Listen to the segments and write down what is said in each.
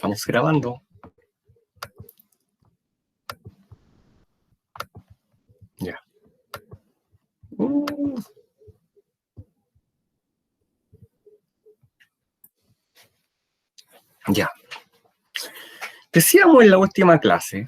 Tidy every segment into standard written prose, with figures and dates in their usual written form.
Estamos grabando. Ya. Ya. Decíamos en la última clase,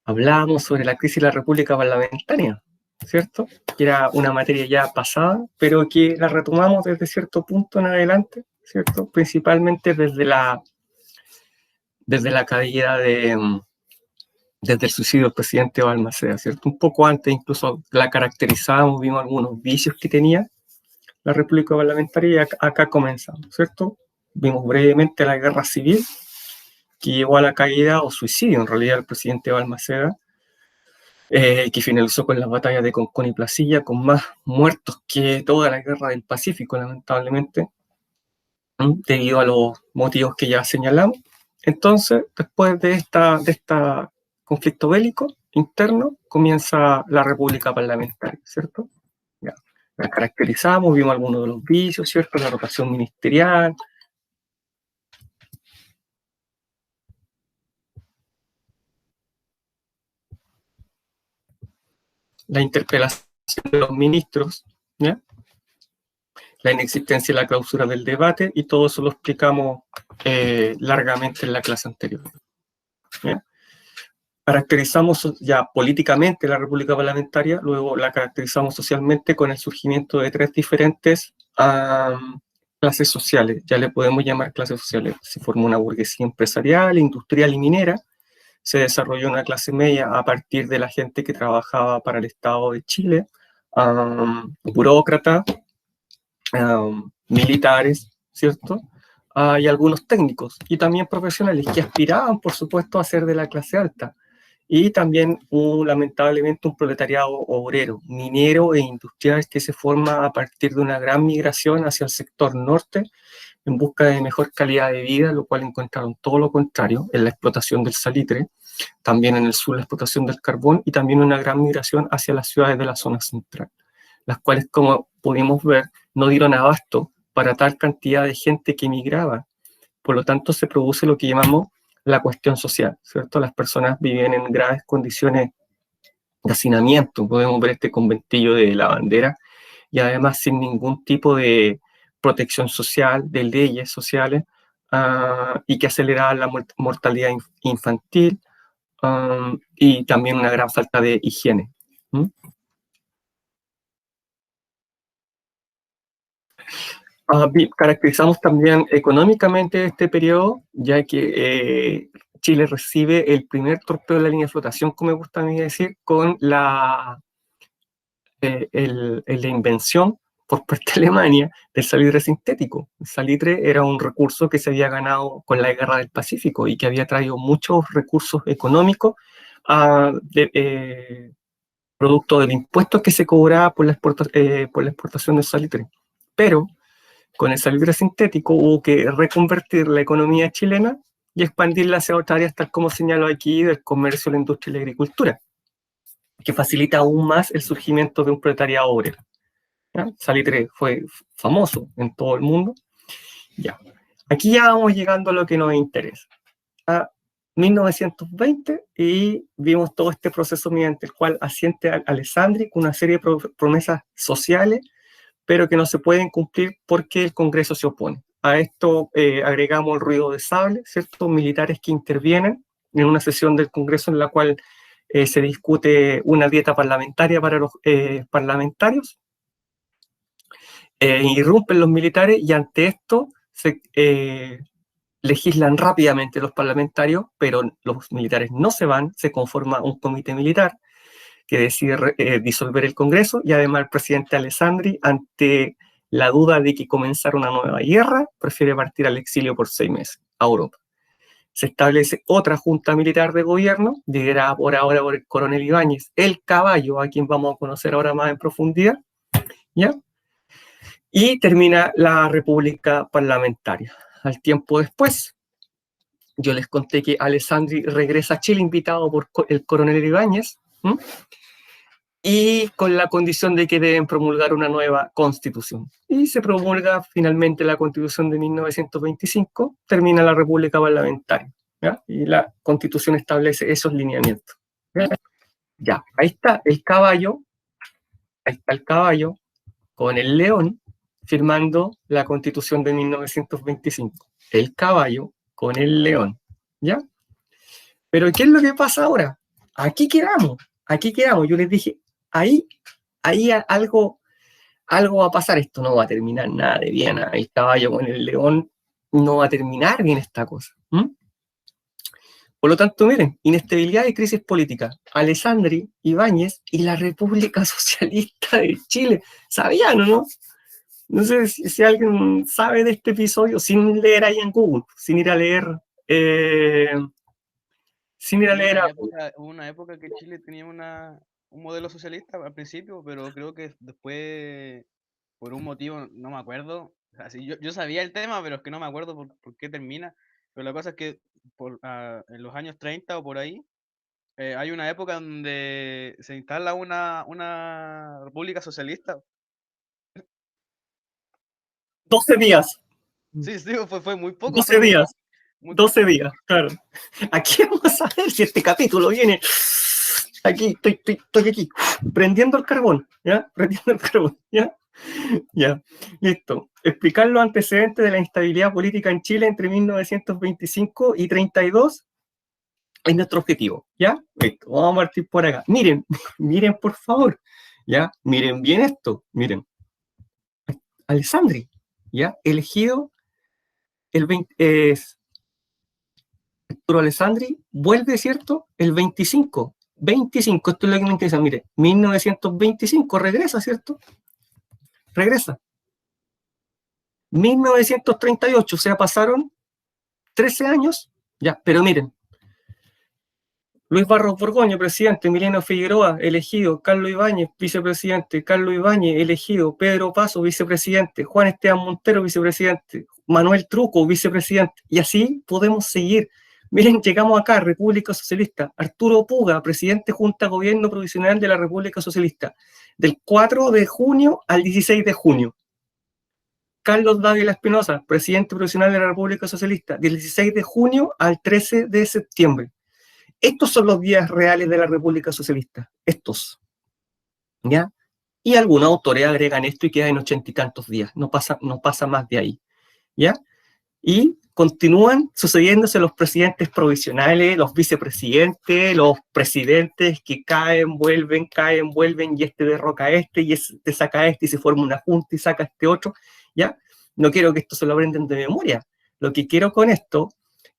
hablábamos sobre la crisis de la República Parlamentaria, ¿cierto? Que era una materia ya pasada, pero que la retomamos desde cierto punto en adelante, ¿cierto? Principalmente desde la caída desde el suicidio del presidente Balmaceda, ¿cierto? Un poco antes incluso la caracterizábamos, vimos algunos vicios que tenía la República Parlamentaria y acá comenzamos, ¿cierto? Vimos brevemente la guerra civil que llevó a la caída o suicidio en realidad del presidente Balmaceda, que finalizó con las batallas de Concón y Placilla, con más muertos que toda la guerra del Pacífico, lamentablemente, debido a los motivos que ya señalamos. Entonces, después de este conflicto bélico interno, comienza la República Parlamentaria, ¿cierto? Ya. La caracterizamos, vimos algunos de los vicios, ¿cierto? La rotación ministerial. La interpelación de los ministros, ¿ya? La inexistencia de la clausura del debate, y todo eso lo explicamos largamente en la clase anterior, ¿ya? Caracterizamos ya políticamente la República Parlamentaria, luego la caracterizamos socialmente con el surgimiento de tres diferentes clases sociales, ya le podemos llamar clases sociales. Se formó una burguesía empresarial, industrial y minera, se desarrolló una clase media a partir de la gente que trabajaba para el Estado de Chile, burócratas, militares, ¿cierto? Y algunos técnicos, y también profesionales que aspiraban, por supuesto, a ser de la clase alta. Y también, lamentablemente, un proletariado obrero, minero e industrial que se forma a partir de una gran migración hacia el sector norte en busca de mejor calidad de vida, lo cual encontraron todo lo contrario en la explotación del salitre, también en el sur la explotación del carbón y también una gran migración hacia las ciudades de la zona central, las cuales, como pudimos ver, no dieron abasto para tal cantidad de gente que migraba. Por lo tanto, se produce lo que llamamos la cuestión social, ¿cierto? Las personas viven en graves condiciones de hacinamiento. Podemos ver este conventillo de la bandera, y además sin ningún tipo de protección social, de leyes sociales, y que aceleraban la mortalidad infantil, y también una gran falta de higiene. Caracterizamos también económicamente este periodo, ya que Chile recibe el primer torpedo de la línea de flotación, como me gusta a mí decir, con la invención por parte de Alemania del salitre sintético. El salitre era un recurso que se había ganado con la guerra del Pacífico y que había traído muchos recursos económicos producto del impuesto que se cobraba por la exportación del salitre. Pero con el salitre sintético hubo que reconvertir la economía chilena y expandirla hacia otras áreas, tal como señaló aquí, del comercio, la industria y la agricultura, que facilita aún más el surgimiento de un proletariado obrero. ¿Ya? Salitre fue famoso en todo el mundo. Ya. Aquí ya vamos llegando a lo que nos interesa. A 1920, y vimos todo este proceso mediante el cual asiente Alessandri con una serie de promesas sociales, pero que no se pueden cumplir porque el Congreso se opone. A esto agregamos el ruido de sable, ¿cierto? Militares que intervienen en una sesión del Congreso en la cual se discute una dieta parlamentaria para los parlamentarios. Irrumpen los militares y ante esto se legislan rápidamente los parlamentarios, pero los militares no se van, se conforma un comité militar que decide disolver el Congreso, y además el presidente Alessandri, ante la duda de que comenzara una nueva guerra, prefiere partir al exilio por 6 meses a Europa. Se establece otra junta militar de gobierno, liderada por ahora por el coronel Ibáñez, el caballo, a quien vamos a conocer ahora más en profundidad, ¿ya? Y termina la República Parlamentaria. Al tiempo después, yo les conté que Alessandri regresa a Chile invitado por el coronel Ibáñez, y con la condición de que deben promulgar una nueva constitución. Y se promulga finalmente la constitución de 1925, termina la república parlamentaria, ¿ya? Y la constitución establece esos lineamientos. ¿Ya? Ya, ahí está el caballo con el león firmando la constitución de 1925. El caballo con el león, ¿ya? Pero ¿qué es lo que pasa ahora? Aquí quedamos. Yo les dije, ahí algo va a pasar, esto no va a terminar nada de bien, el caballo con el león no va a terminar bien esta cosa. Por lo tanto, miren, inestabilidad y crisis política. Alessandri, Ibáñez y la República Socialista de Chile. ¿Sabían o no? No sé si alguien sabe de este episodio sin leer ahí en Google, sin ir a leer... sin ir a leer... Hubo una época que Chile tenía un modelo socialista al principio, pero creo que después, por un motivo, no me acuerdo. Así, yo sabía el tema, pero es que no me acuerdo por qué termina. Pero la cosa es que en los años 30 o por ahí, hay una época donde se instala una república socialista. 12 días. Sí, sí, fue muy poco, 12 días. muy 12 corto. días, claro. Aquí vamos a ver si este capítulo viene. Aquí, estoy aquí, prendiendo el carbón, ¿ya? Prendiendo el carbón, ¿ya? Ya, listo. Explicar los antecedentes de la instabilidad política en Chile entre 1925 y 32 es nuestro objetivo, ¿ya? Listo, vamos a partir por acá. Miren, miren por favor, ¿ya? Miren bien esto, miren. Alessandri, ¿ya? Elegido el 20, Arturo Alessandri vuelve, ¿cierto? El 25. 25, esto es lo que me interesa, mire, 1925 regresa, ¿cierto? Regresa. 1938, o sea, pasaron 13 años, ya, pero miren, Luis Barros Borgoño, presidente, Emiliano Figueroa, elegido, Carlos Ibáñez, vicepresidente, Carlos Ibáñez, elegido, Pedro Paso, vicepresidente, Juan Esteban Montero, vicepresidente, Manuel Truco, vicepresidente, y así podemos seguir. Miren, llegamos acá, República Socialista, Arturo Puga, presidente Junta Gobierno Provisional de la República Socialista, del 4 de junio al 16 de junio. Carlos Dávila Espinosa, presidente provisional de la República Socialista, del 16 de junio al 13 de septiembre. Estos son los días reales de la República Socialista, estos, ¿ya? Y algunos autores agregan esto y queda en 80 y tantos días, no pasa más de ahí, ¿ya? Y continúan sucediéndose los presidentes provisionales, los vicepresidentes, los presidentes que caen, vuelven, y este derroca a este, y este saca a este, y se forma una junta y saca a este otro, ¿ya? No quiero que esto se lo aprendan de memoria. Lo que quiero con esto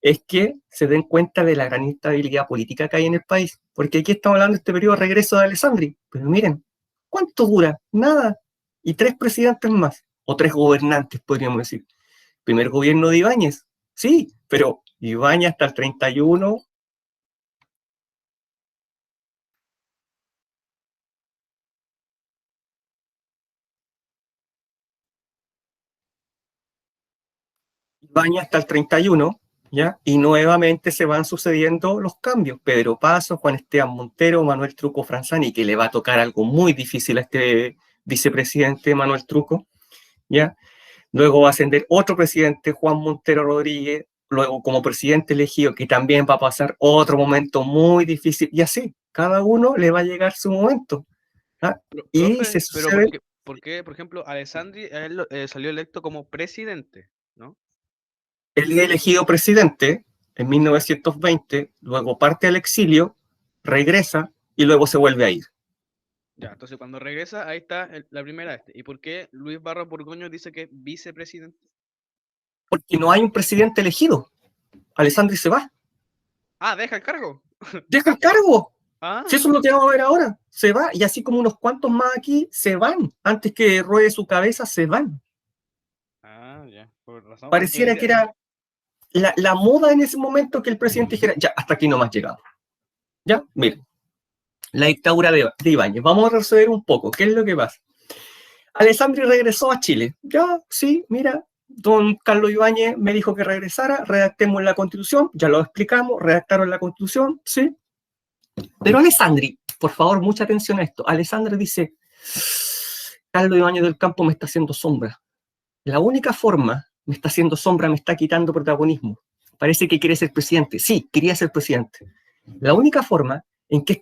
es que se den cuenta de la gran instabilidad política que hay en el país, porque aquí estamos hablando de este periodo de regreso de Alessandri, pero miren, ¿cuánto dura? Nada. Y 3 presidentes más, o 3 gobernantes, podríamos decir. Primer gobierno de Ibáñez, sí, pero Ibáñez hasta el 31. Ibáñez hasta el 31, ¿ya? Y nuevamente se van sucediendo los cambios. Pedro Paso, Juan Esteban Montero, Manuel Truco Franzani, que le va a tocar algo muy difícil a este vicepresidente Manuel Truco, ¿ya? Luego va a ascender otro presidente, Juan Montero Rodríguez, luego como presidente elegido, que también va a pasar otro momento muy difícil, y así, cada uno le va a llegar su momento. ¿Ah? Y Profe, se pero sucede. por qué, por ejemplo, Alessandri él, salió electo como presidente, ¿no? Él es elegido presidente en 1920, luego parte al exilio, regresa y luego se vuelve a ir. Ya, entonces cuando regresa, ahí está la primera este. ¿Y por qué Luis Barros Borgoño dice que es vicepresidente? Porque no hay un presidente elegido. Alessandri se va. Ah, deja el cargo. Deja el cargo. Si Ah, eso es lo que vamos a ver ahora, se va. Y así como unos cuantos más aquí se van. Antes que ruede su cabeza, se van. ya, por razón, porque Pareciera que decía, era la moda en ese momento que el presidente dijera, ya, hasta aquí nomás llegamos. Ya, miren, la dictadura de Ibáñez. Vamos a resolver un poco. ¿Qué es lo que pasa? Alessandri regresó a Chile. Ya, sí, mira, don Carlos Ibáñez me dijo que regresara, redactemos la Constitución, ya lo explicamos, redactaron la Constitución, sí. Pero Alessandri, por favor, mucha atención a esto. Alessandra dice, Carlos Ibáñez del Campo me está haciendo sombra. La única forma, me está haciendo sombra, me está quitando protagonismo. Parece que quiere ser presidente. Sí, quería ser presidente. La única forma en que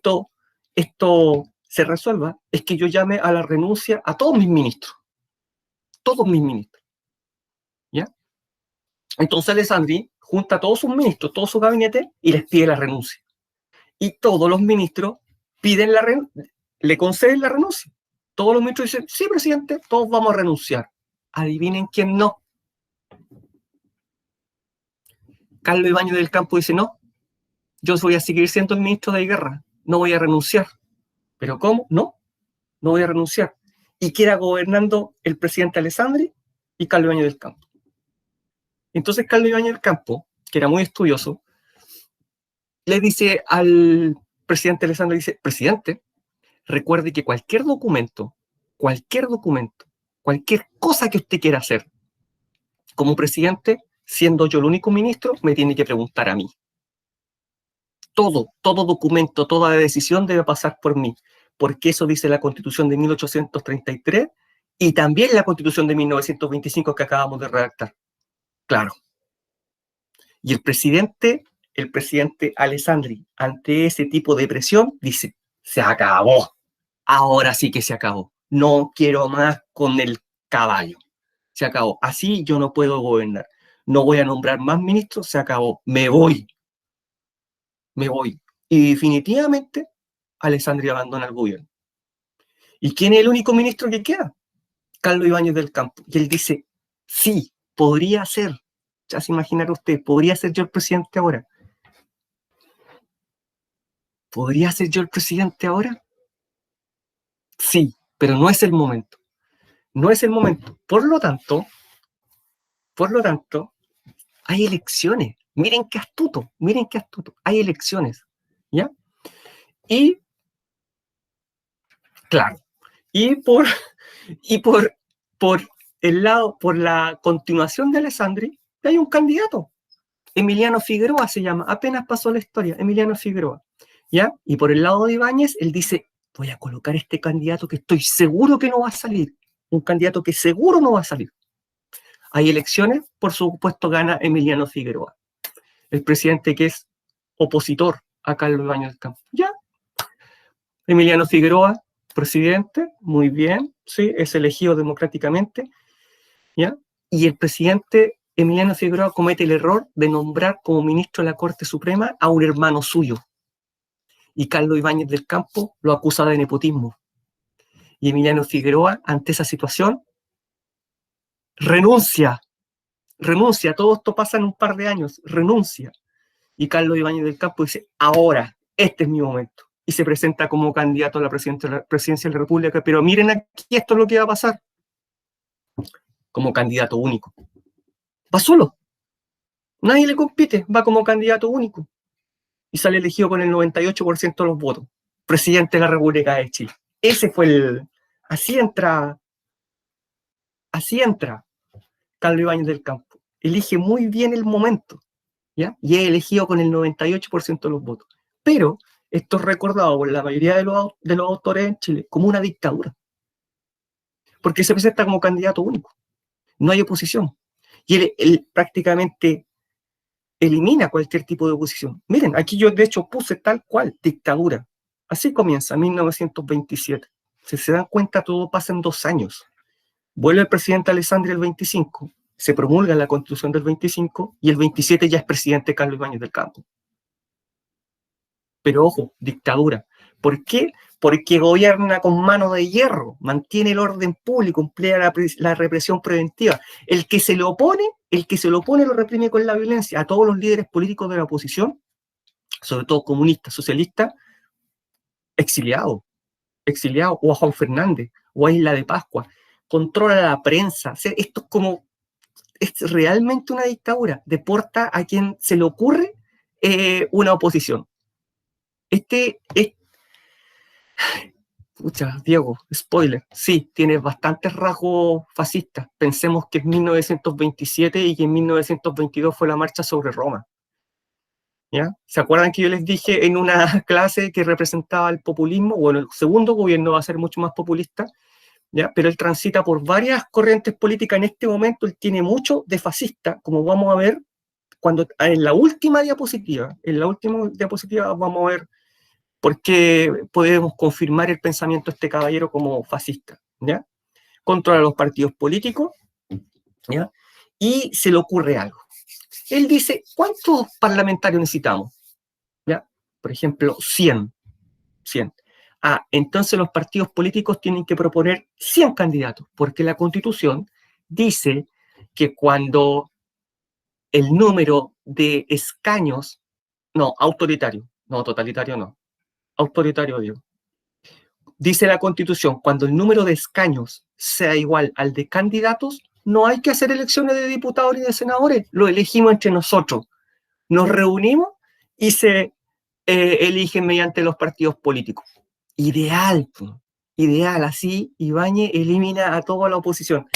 esto se resuelva es que yo llame a la renuncia a todos mis ministros. Todos mis ministros. ¿Ya? Entonces Alessandri junta a todos sus ministros, todo su gabinete, y les pide la renuncia. Y todos los ministros piden le conceden la renuncia. Todos los ministros dicen, sí, presidente, todos vamos a renunciar. Adivinen quién no. Carlos Ibáñez del Campo dice, no, yo voy a seguir siendo el ministro de Guerra, no voy a renunciar. ¿Pero cómo? No voy a renunciar. Y queda gobernando el presidente Alessandri y Carlos Ibáñez del Campo. Entonces Carlos Ibáñez del Campo, que era muy estudioso, le dice al presidente Alessandri, dice, presidente, recuerde que cualquier documento, cualquier cosa que usted quiera hacer como presidente, siendo yo el único ministro, me tiene que preguntar a mí. Todo documento, toda decisión debe pasar por mí, porque eso dice la Constitución de 1833 y también la Constitución de 1925 que acabamos de redactar. Claro. Y el presidente Alessandri, ante ese tipo de presión, dice, se acabó. Ahora sí que se acabó. No quiero más con el caballo. Se acabó. Así yo no puedo gobernar. No voy a nombrar más ministros, se acabó. Me voy. Y definitivamente Alessandri abandona el gobierno. ¿Y quién es el único ministro que queda? Carlos Ibáñez del Campo. Y él dice, sí, podría ser. Ya se imaginará usted, podría ser yo el presidente ahora. ¿Podría ser yo el presidente ahora? Sí, pero no es el momento. No es el momento. Por lo tanto, hay elecciones. Miren qué astuto. Hay elecciones. ¿Ya? Y, claro, por el lado, por la continuación de Alessandri, hay un candidato. Emiliano Figueroa se llama. Apenas pasó la historia. Emiliano Figueroa. ¿Ya? Y por el lado de Ibáñez, él dice, voy a colocar este candidato que estoy seguro que no va a salir. Un candidato que seguro no va a salir. Hay elecciones, por supuesto gana Emiliano Figueroa, el presidente que es opositor a Carlos Ibáñez del Campo. Ya, Emiliano Figueroa, presidente, muy bien, sí, es elegido democráticamente, ¿ya? Y el presidente Emiliano Figueroa comete el error de nombrar como ministro de la Corte Suprema a un hermano suyo. Y Carlos Ibáñez del Campo lo acusa de nepotismo. Y Emiliano Figueroa, ante esa situación, renuncia, todo esto pasa en un par de años, renuncia. Y Carlos Ibáñez del Campo dice, ahora, este es mi momento. Y se presenta como candidato a la presidencia de la República. Pero miren aquí, esto es lo que va a pasar. Como candidato único. Va solo. Nadie le compite, va como candidato único. Y sale elegido con el 98% de los votos. Presidente de la República de Chile. Ese fue el... Así entra Carlos Ibáñez del Campo. Elige muy bien el momento, ¿ya? Y es elegido con el 98% de los votos. Pero esto es recordado por la mayoría de los autores en Chile como una dictadura. Porque se presenta como candidato único. No hay oposición. Y él prácticamente elimina cualquier tipo de oposición. Miren, aquí yo de hecho puse tal cual, dictadura. Así comienza, 1927. Si se dan cuenta, todo pasa en 2 años. Vuelve el presidente Alessandri el 25, se promulga la Constitución del 25 y el 27 ya es presidente Carlos Ibáñez del Campo. Pero ojo, dictadura. ¿Por qué? Porque gobierna con mano de hierro, mantiene el orden público, emplea la represión preventiva. El que se lo opone lo reprime con la violencia. A todos los líderes políticos de la oposición, sobre todo comunistas, socialistas, exiliados, o a Juan Fernández, o a Isla de Pascua. Controla la prensa. O sea, esto es realmente una dictadura. Deporta a quien se le ocurre una oposición. Pucha, Diego, spoiler, sí, tiene bastantes rasgos fascistas. Pensemos que es 1927 y que en 1922 fue la marcha sobre Roma. ¿ya? ¿Se acuerdan que yo les dije en una clase que representaba el populismo? Bueno, el segundo gobierno va a ser mucho más populista, ¿ya? Pero él transita por varias corrientes políticas. En este momento él tiene mucho de fascista, como vamos a ver cuando en la última diapositiva. En la última diapositiva vamos a ver por qué podemos confirmar el pensamiento de este caballero como fascista, ¿ya? Controla los partidos políticos, ¿ya? Y se le ocurre algo. Él dice, ¿cuántos parlamentarios necesitamos? ¿Ya? Por ejemplo, 100. 100. Ah, entonces los partidos políticos tienen que proponer 100 candidatos, porque la Constitución dice que cuando el número de escaños, no, autoritario, no, totalitario no, autoritario digo, dice la Constitución, cuando el número de escaños sea igual al de candidatos, no hay que hacer elecciones de diputados ni de senadores, lo elegimos entre nosotros. Nos reunimos y se eligen mediante los partidos políticos. Ideal, ideal, así Ibáñez elimina a toda la oposición.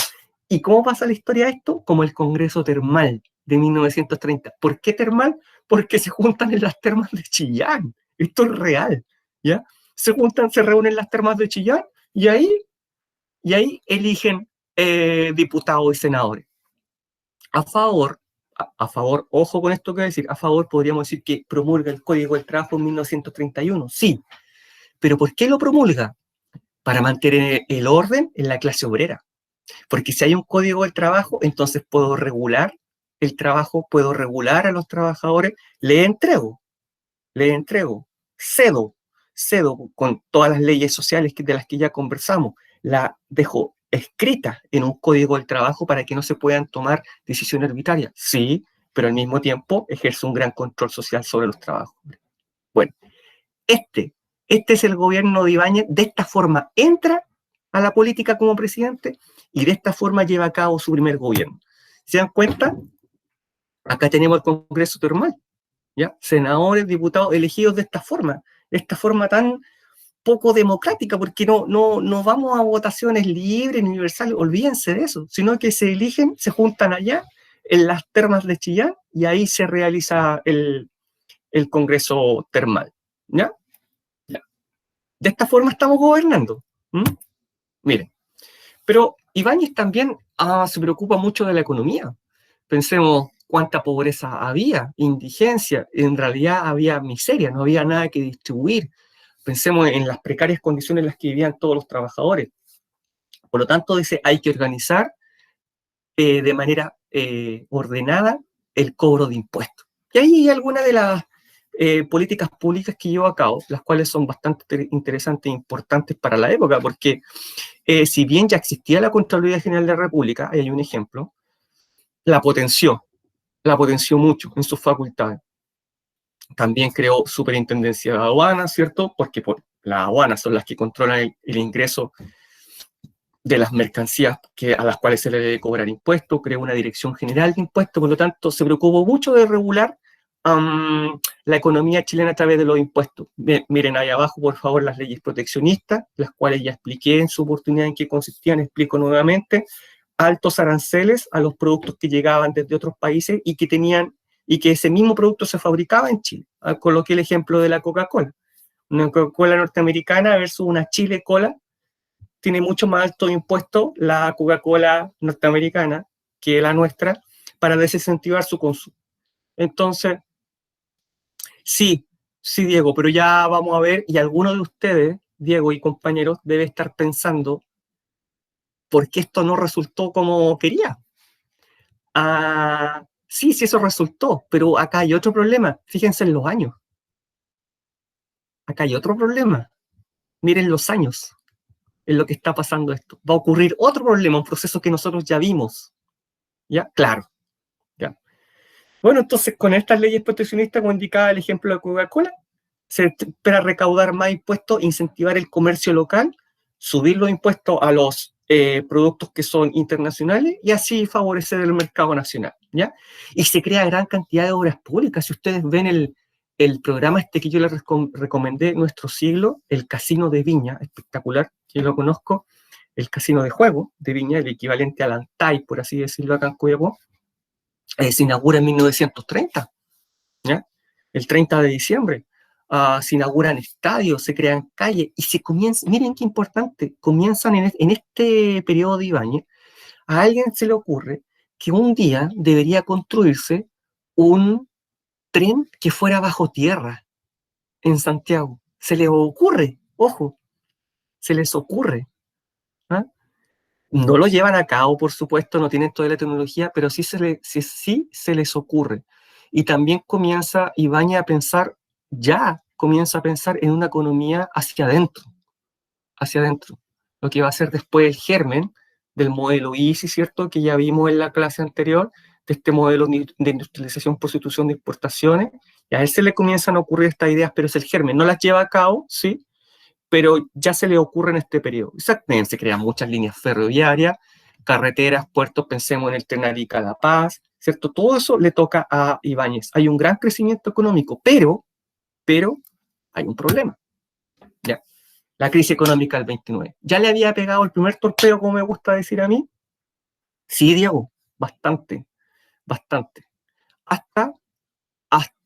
¿Y cómo pasa la historia de esto? Como el Congreso Termal de 1930. ¿Por qué termal? Porque se juntan en las termas de Chillán. Esto es real, ¿ya? Se juntan, se reúnen en las termas de Chillán y ahí eligen diputados y senadores. A favor, ojo con esto que voy a decir, a favor podríamos decir que promulga el Código del Trabajo en 1931, sí, pero ¿por qué lo promulga? Para mantener el orden en la clase obrera. Porque si hay un Código del Trabajo, entonces puedo regular el trabajo, puedo regular a los trabajadores, le entrego, cedo con todas las leyes sociales de las que ya conversamos, la dejo escrita en un código del trabajo para que no se puedan tomar decisiones arbitrarias. Sí, pero al mismo tiempo ejerce un gran control social sobre los trabajos. Bueno, este es el gobierno de Ibáñez. De esta forma entra a la política como presidente y de esta forma lleva a cabo su primer gobierno. ¿Se dan cuenta? Acá tenemos el Congreso Termal, ¿ya? Senadores, diputados elegidos de esta forma tan poco democrática, porque no vamos a votaciones libres, universales, olvídense de eso, sino que se eligen, se juntan allá en las termas de Chillán y ahí se realiza el Congreso Termal, ¿ya? ¿Ya? De esta forma estamos gobernando. Miren, pero Ibáñez también se preocupa mucho de la economía. Pensemos cuánta pobreza había, indigencia, en realidad había miseria, no había nada que distribuir. Pensemos en las precarias condiciones en las que vivían todos los trabajadores. Por lo tanto, dice, hay que organizar de manera ordenada el cobro de impuestos. Y ahí hay algunas de las políticas públicas que llevó a cabo, las cuales son bastante interesantes e importantes para la época, porque si bien ya existía la Contraloría General de la República, ahí hay un ejemplo, la potenció mucho en sus facultades. También creó superintendencia de aduanas, ¿cierto? Porque las aduanas son las que controlan el ingreso de las mercancías a las cuales se le debe cobrar impuestos, creó una dirección general de impuestos, por lo tanto se preocupó mucho de regular la economía chilena a través de los impuestos. Miren ahí abajo, por favor, las leyes proteccionistas, las cuales ya expliqué en su oportunidad en qué consistían, explico nuevamente, altos aranceles a los productos que llegaban desde otros países y que ese mismo producto se fabricaba en Chile. Coloqué el ejemplo de la Coca-Cola. Una Coca-Cola norteamericana versus una Chile Cola, tiene mucho más alto impuesto la Coca-Cola norteamericana que la nuestra para desincentivar su consumo. Entonces, sí, Diego, pero ya vamos a ver, y algunos de ustedes, Diego y compañeros, debe estar pensando por qué esto no resultó como quería. Sí, eso resultó, pero acá hay otro problema. Fíjense en los años. Acá hay otro problema. Miren los años en lo que está pasando esto. Va a ocurrir otro problema, un proceso que nosotros ya vimos. ¿Ya? Claro. ¿Ya? Bueno, entonces con estas leyes proteccionistas, como indicaba el ejemplo de Coca-Cola, se espera recaudar más impuestos, incentivar el comercio local, subir los impuestos a los productos que son internacionales y así favorecer el mercado nacional, ¿ya? Y se crea gran cantidad de obras públicas. Si ustedes ven el programa que yo les recomendé, Nuestro Siglo, el Casino de Viña, espectacular, que yo lo conozco, el casino de juego de Viña, el equivalente al Antay, por así decirlo acá en Coyhaique, se inaugura en 1930, ¿ya? el 30 de diciembre. Se inauguran estadios, se crean calles y se comienza, miren qué importante, comienzan en este periodo de Ibáñez, a alguien se le ocurre que un día debería construirse un tren que fuera bajo tierra en Santiago. Se les ocurre, ojo, se les ocurre. ¿Ah? No lo llevan a cabo, por supuesto, no tienen toda la tecnología, pero sí se les ocurre. Y también comienza Ibáñez a pensar, ya comienza a pensar en una economía hacia adentro. Lo que va a ser después el germen del modelo ISI, ¿cierto? Que ya vimos en la clase anterior, de este modelo de industrialización por sustitución de exportaciones. Y a él se le comienzan a ocurrir estas ideas, pero es el germen. No las lleva a cabo, ¿sí? Pero ya se le ocurre en este periodo. Exactamente, se crean muchas líneas ferroviarias, carreteras, puertos, pensemos en el tren Arica-La Paz, ¿cierto? Todo eso le toca a Ibáñez. Hay un gran crecimiento económico, pero hay un problema. ¿Ya? La crisis económica del 29. ¿Ya le había pegado el primer torpeo, como me gusta decir a mí? Sí, Diego, bastante, bastante. Hasta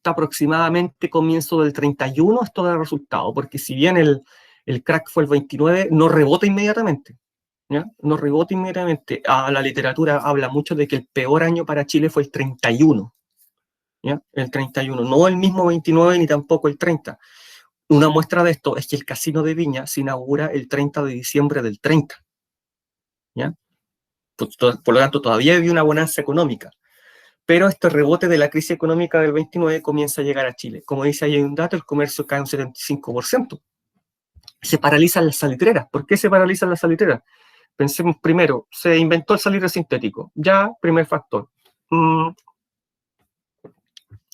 aproximadamente comienzo del 31 esto da resultado, porque si bien el crack fue el 29, no rebota inmediatamente. ¿Ya? No rebota inmediatamente. La literatura habla mucho de que el peor año para Chile fue el 31. ¿Ya? El 31, no el mismo 29 ni tampoco el 30. Una muestra de esto es que el Casino de Viña se inaugura el 30 de diciembre del 30. ¿Ya? Por lo tanto, todavía había una bonanza económica. Pero este rebote de la crisis económica del 29 comienza a llegar a Chile. Como dice ahí hay un dato, el comercio cae un 75%. Se paralizan las salitreras. ¿Por qué se paralizan las salitreras? Pensemos primero, se inventó el salitre sintético. Ya, primer factor.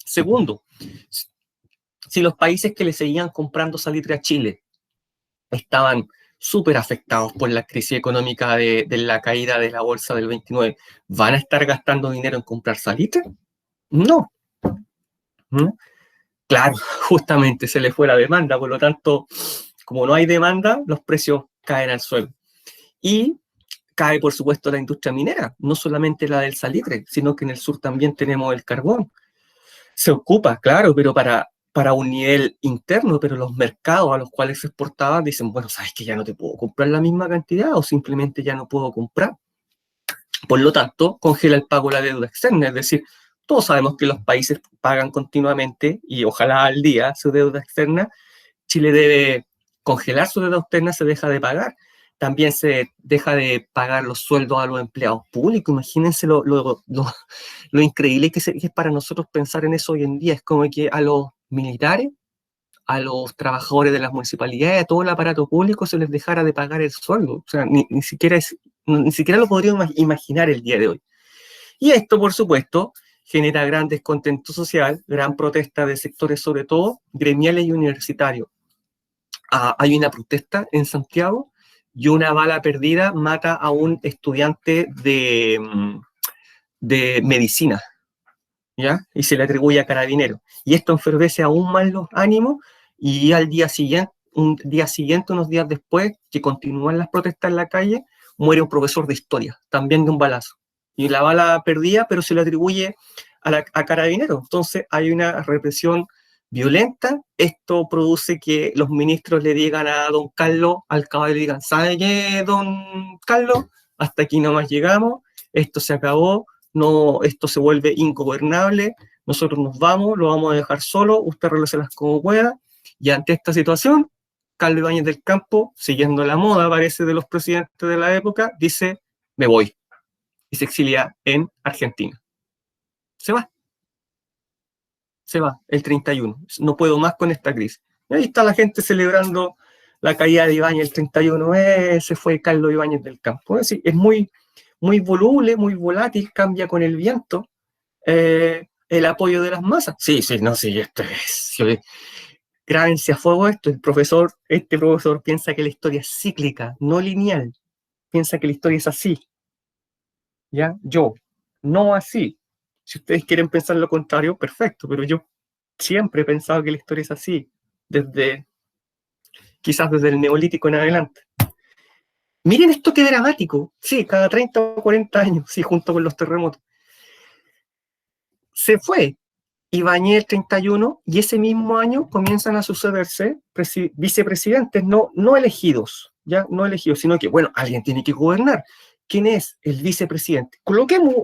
Segundo, si los países que le seguían comprando salitre a Chile estaban súper afectados por la crisis económica de la caída de la bolsa del 29, ¿van a estar gastando dinero en comprar salitre? No. ¿Mm? Claro, justamente se le fue la demanda, por lo tanto, como no hay demanda, los precios caen al suelo. Y cae, por supuesto, la industria minera, no solamente la del salitre, sino que en el sur también tenemos el carbón. Se ocupa, claro, pero para un nivel interno, pero los mercados a los cuales se exportaba dicen, bueno, sabes que ya no te puedo comprar la misma cantidad o simplemente ya no puedo comprar. Por lo tanto, congela el pago de la deuda externa, es decir, todos sabemos que los países pagan continuamente y ojalá al día su deuda externa. Chile debe congelar su deuda externa, se deja de pagar. También se deja de pagar los sueldos a los empleados públicos. Imagínense lo increíble que es para nosotros pensar en eso hoy en día. Es como que a los militares, a los trabajadores de las municipalidades, a todo el aparato público se les dejara de pagar el sueldo. O sea, ni siquiera lo podríamos imaginar el día de hoy. Y esto, por supuesto, genera gran descontento social, gran protesta de sectores, sobre todo gremiales y universitarios. Hay una protesta en Santiago y una bala perdida mata a un estudiante de medicina, ¿ya? Y se le atribuye a Carabineros. Y esto enfervece aún más los ánimos y al día siguiente, unos días después, que continúan las protestas en la calle, muere un profesor de historia, también de un balazo. Y la bala perdida, pero se le atribuye a Carabineros. Entonces hay una represión violenta. Esto produce que los ministros le digan a don Carlos, al caballo, le digan, ¿sabe qué, don Carlos? Hasta aquí nomás llegamos, esto se acabó, no, esto se vuelve ingobernable, nosotros nos vamos, lo vamos a dejar solo, usted relácelas como pueda, y ante esta situación, Carlos Ibáñez del Campo, siguiendo la moda, parece, de los presidentes de la época, dice, me voy, y se exilia en Argentina. Se va, el 31, no puedo más con esta crisis. Y ahí está la gente celebrando la caída de Ibáñez el 31, se fue Carlos Ibáñez del Campo. Es decir, es muy voluble, muy volátil, cambia con el viento, el apoyo de las masas. Sí, no, sí, esto es... Grábense a fuego esto, este profesor piensa que la historia es cíclica, no lineal, piensa que la historia es así, ¿ya? Yo, no así. Si ustedes quieren pensar lo contrario, perfecto, pero yo siempre he pensado que la historia es así, quizás desde el Neolítico en adelante. Miren esto qué dramático, sí, cada 30 o 40 años, sí, junto con los terremotos. Se fue Ibáñez el 31, y ese mismo año comienzan a sucederse vicepresidentes no elegidos, ya no elegidos, sino que, bueno, alguien tiene que gobernar. ¿Quién es el vicepresidente? Coloquemos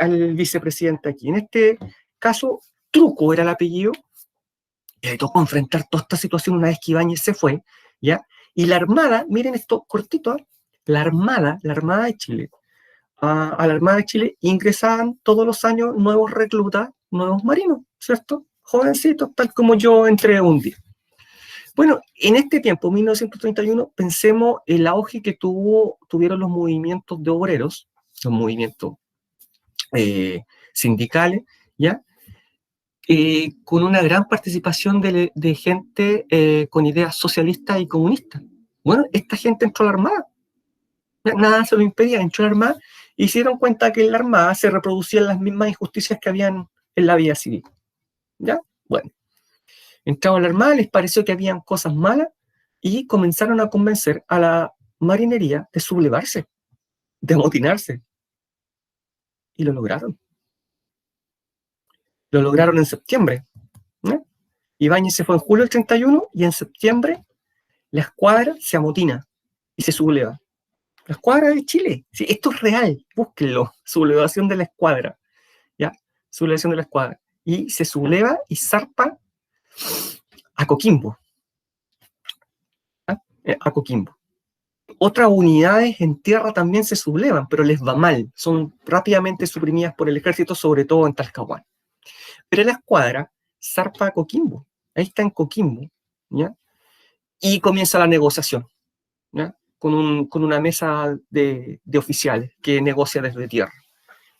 al vicepresidente aquí. En este caso, Truco era el apellido, y le tocó enfrentar toda esta situación una vez que Ibáñez se fue, ¿ya? Y la Armada, miren esto cortito, la Armada de Chile, a la Armada de Chile ingresaban todos los años nuevos reclutas, nuevos marinos, ¿cierto? Jovencitos, tal como yo entré un día. Bueno, en este tiempo, 1931, pensemos el auge que tuvieron los movimientos de obreros, los movimientos sindicales, ¿ya? Con una gran participación de gente con ideas socialistas y comunistas. Bueno, esta gente entró a la Armada, nada se lo impedía, entró a la Armada y se dieron cuenta que en la Armada se reproducían las mismas injusticias que habían en la vida civil. ¿Ya? Bueno, entraron a la Armada, les pareció que habían cosas malas y comenzaron a convencer a la marinería de sublevarse, de amotinarse. Y lo lograron. Lo lograron en septiembre, ¿no? Ibáñez se fue en julio del 31 y en septiembre la escuadra se amotina y se subleva. La escuadra de Chile, sí, esto es real, búsquenlo, sublevación de la escuadra, ¿ya? Sublevación de la escuadra. Y se subleva y zarpa a Coquimbo. ¿Ah? A Coquimbo. Otras unidades en tierra también se sublevan, pero les va mal, son rápidamente suprimidas por el ejército, sobre todo en Talcahuano. Pero la escuadra zarpa a Coquimbo, ahí está en Coquimbo, ¿ya? Y comienza la negociación, ¿ya? Con una mesa de oficiales que negocia desde tierra.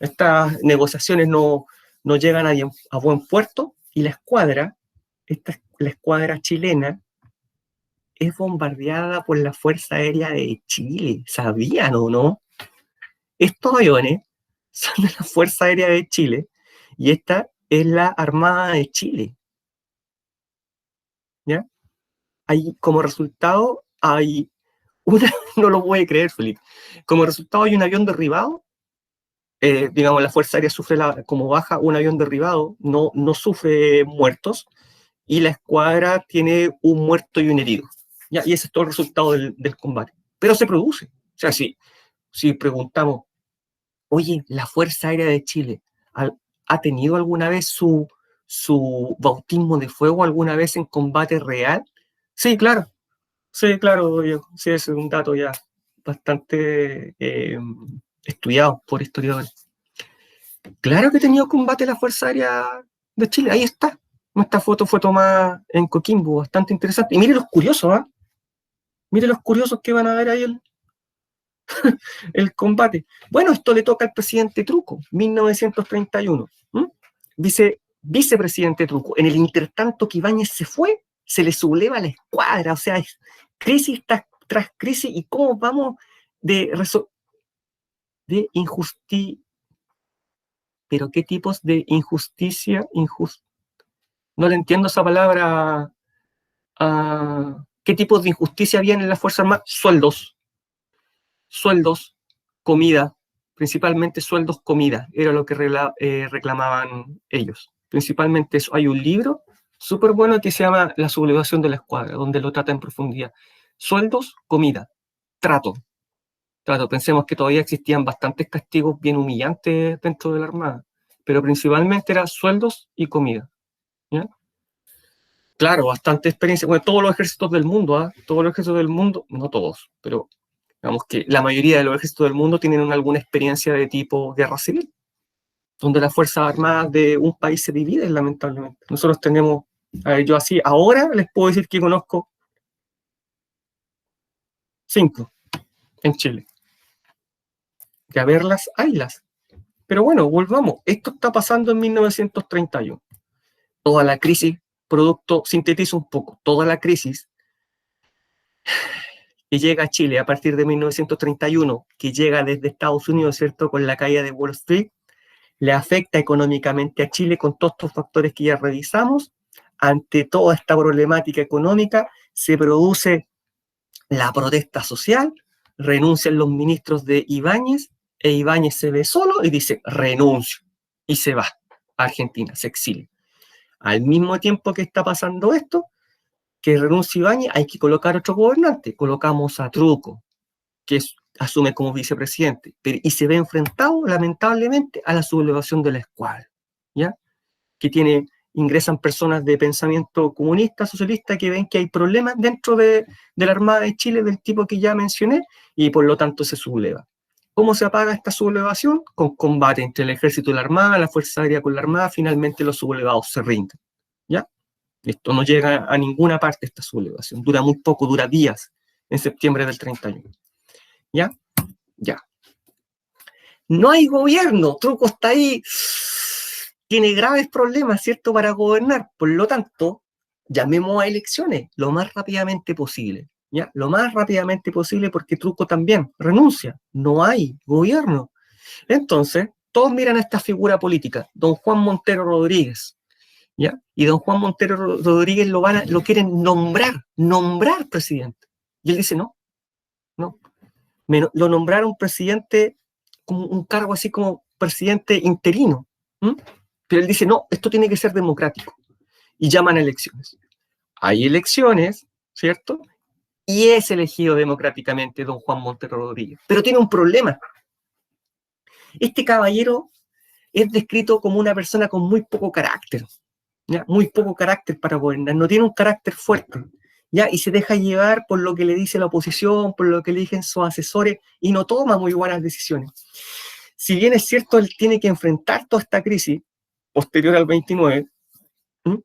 Estas negociaciones no llegan a buen puerto y la escuadra chilena, es bombardeada por la Fuerza Aérea de Chile. ¿Sabían o no? Estos aviones son de la Fuerza Aérea de Chile y esta es la Armada de Chile. ¿Ya? Como resultado, hay una, no lo puede creer, Felipe, como resultado hay un avión derribado, digamos, la Fuerza Aérea sufre como baja un avión derribado, no sufre muertos, y la escuadra tiene un muerto y un herido. ¿Ya? Y ese es todo el resultado del combate. Pero se produce. O sea, si preguntamos, oye, ¿la Fuerza Aérea de Chile ha tenido alguna vez su bautismo de fuego alguna vez en combate real? Sí, claro. Sí, claro, Diego. Sí, ese es un dato ya bastante estudiado por historiadores. Claro que ha tenido combate la Fuerza Aérea de Chile. Ahí está. Esta foto fue tomada en Coquimbo, bastante interesante. Y mire los curiosos, ¿ah? Mire los curiosos que van a ver ahí el combate. Bueno, esto le toca al presidente Truco, 1931. Vicepresidente Truco. En el intertanto que Ibáñez se fue, se le subleva la escuadra. O sea, es crisis tras crisis. ¿Y cómo vamos de injusticia? ¿Pero qué tipos de injusticia? No le entiendo esa palabra. ¿Qué tipos de injusticia había en las Fuerzas Armadas? Sueldos, comida, principalmente sueldos, comida, era lo que reclamaban ellos. Principalmente eso. Hay un libro súper bueno que se llama La sublevación de la escuadra, donde lo trata en profundidad. Sueldos, comida, trato. Pensemos que todavía existían bastantes castigos bien humillantes dentro de la Armada, pero principalmente era sueldos y comida. ¿Ya? Claro, bastante experiencia. Bueno, todos los ejércitos del mundo, todos los ejércitos del mundo, no todos, pero digamos que la mayoría de los ejércitos del mundo tienen alguna experiencia de tipo guerra civil, donde las fuerzas armadas de un país se dividen, lamentablemente. Nosotros tenemos, yo así, ahora les puedo decir que conozco 5 en Chile. De haberlas, haylas. Pero bueno, volvamos. Esto está pasando en 1931. Toda la crisis, sintetizo un poco, toda la crisis que llega a Chile a partir de 1931, que llega desde Estados Unidos, ¿cierto?, con la caída de Wall Street, le afecta económicamente a Chile con todos estos factores que ya revisamos. Ante toda esta problemática económica, se produce la protesta social, renuncian los ministros de Ibáñez, e Ibáñez se ve solo y dice, renuncio, y se va a Argentina, se exilia. Al mismo tiempo que está pasando esto, que renuncia Ibáñez, hay que colocar otro gobernante. Colocamos a Truco, que asume como vicepresidente, y se ve enfrentado, lamentablemente, a la sublevación de la escuadra, ¿ya? Que ingresan personas de pensamiento comunista, socialista, que ven que hay problemas dentro de la Armada de Chile del tipo que ya mencioné, y por lo tanto se subleva. ¿Cómo se apaga esta sublevación? Con combate entre el ejército y la Armada, la Fuerza Aérea con la Armada, finalmente los sublevados se rinden, ¿ya? Esto no llega a ninguna parte, esta sublevación. Dura muy poco, dura días, en septiembre del 31. ¿Ya? Ya. No hay gobierno, Truco está ahí, tiene graves problemas, ¿cierto?, para gobernar. Por lo tanto, llamemos a elecciones lo más rápidamente posible, ¿ya? Lo más rápidamente posible, porque Truco también renuncia, no hay gobierno. Entonces, todos miran a esta figura política, don Juan Montero Rodríguez, ¿ya? Y don Juan Montero Rodríguez lo quieren nombrar presidente. Y él dice, no, no. Lo nombraron presidente, como un cargo así como presidente interino. ¿Mm? Pero él dice, no, esto tiene que ser democrático. Y llaman a elecciones. Hay elecciones, ¿cierto? Y es elegido democráticamente don Juan Montero Rodríguez. Pero tiene un problema. Este caballero es descrito como una persona con muy poco carácter, ¿ya? Muy poco carácter para gobernar, no tiene un carácter fuerte, ¿ya? Y se deja llevar por lo que le dice la oposición, por lo que le dicen sus asesores, y no toma muy buenas decisiones. Si bien es cierto, él tiene que enfrentar toda esta crisis posterior al 29, ¿m?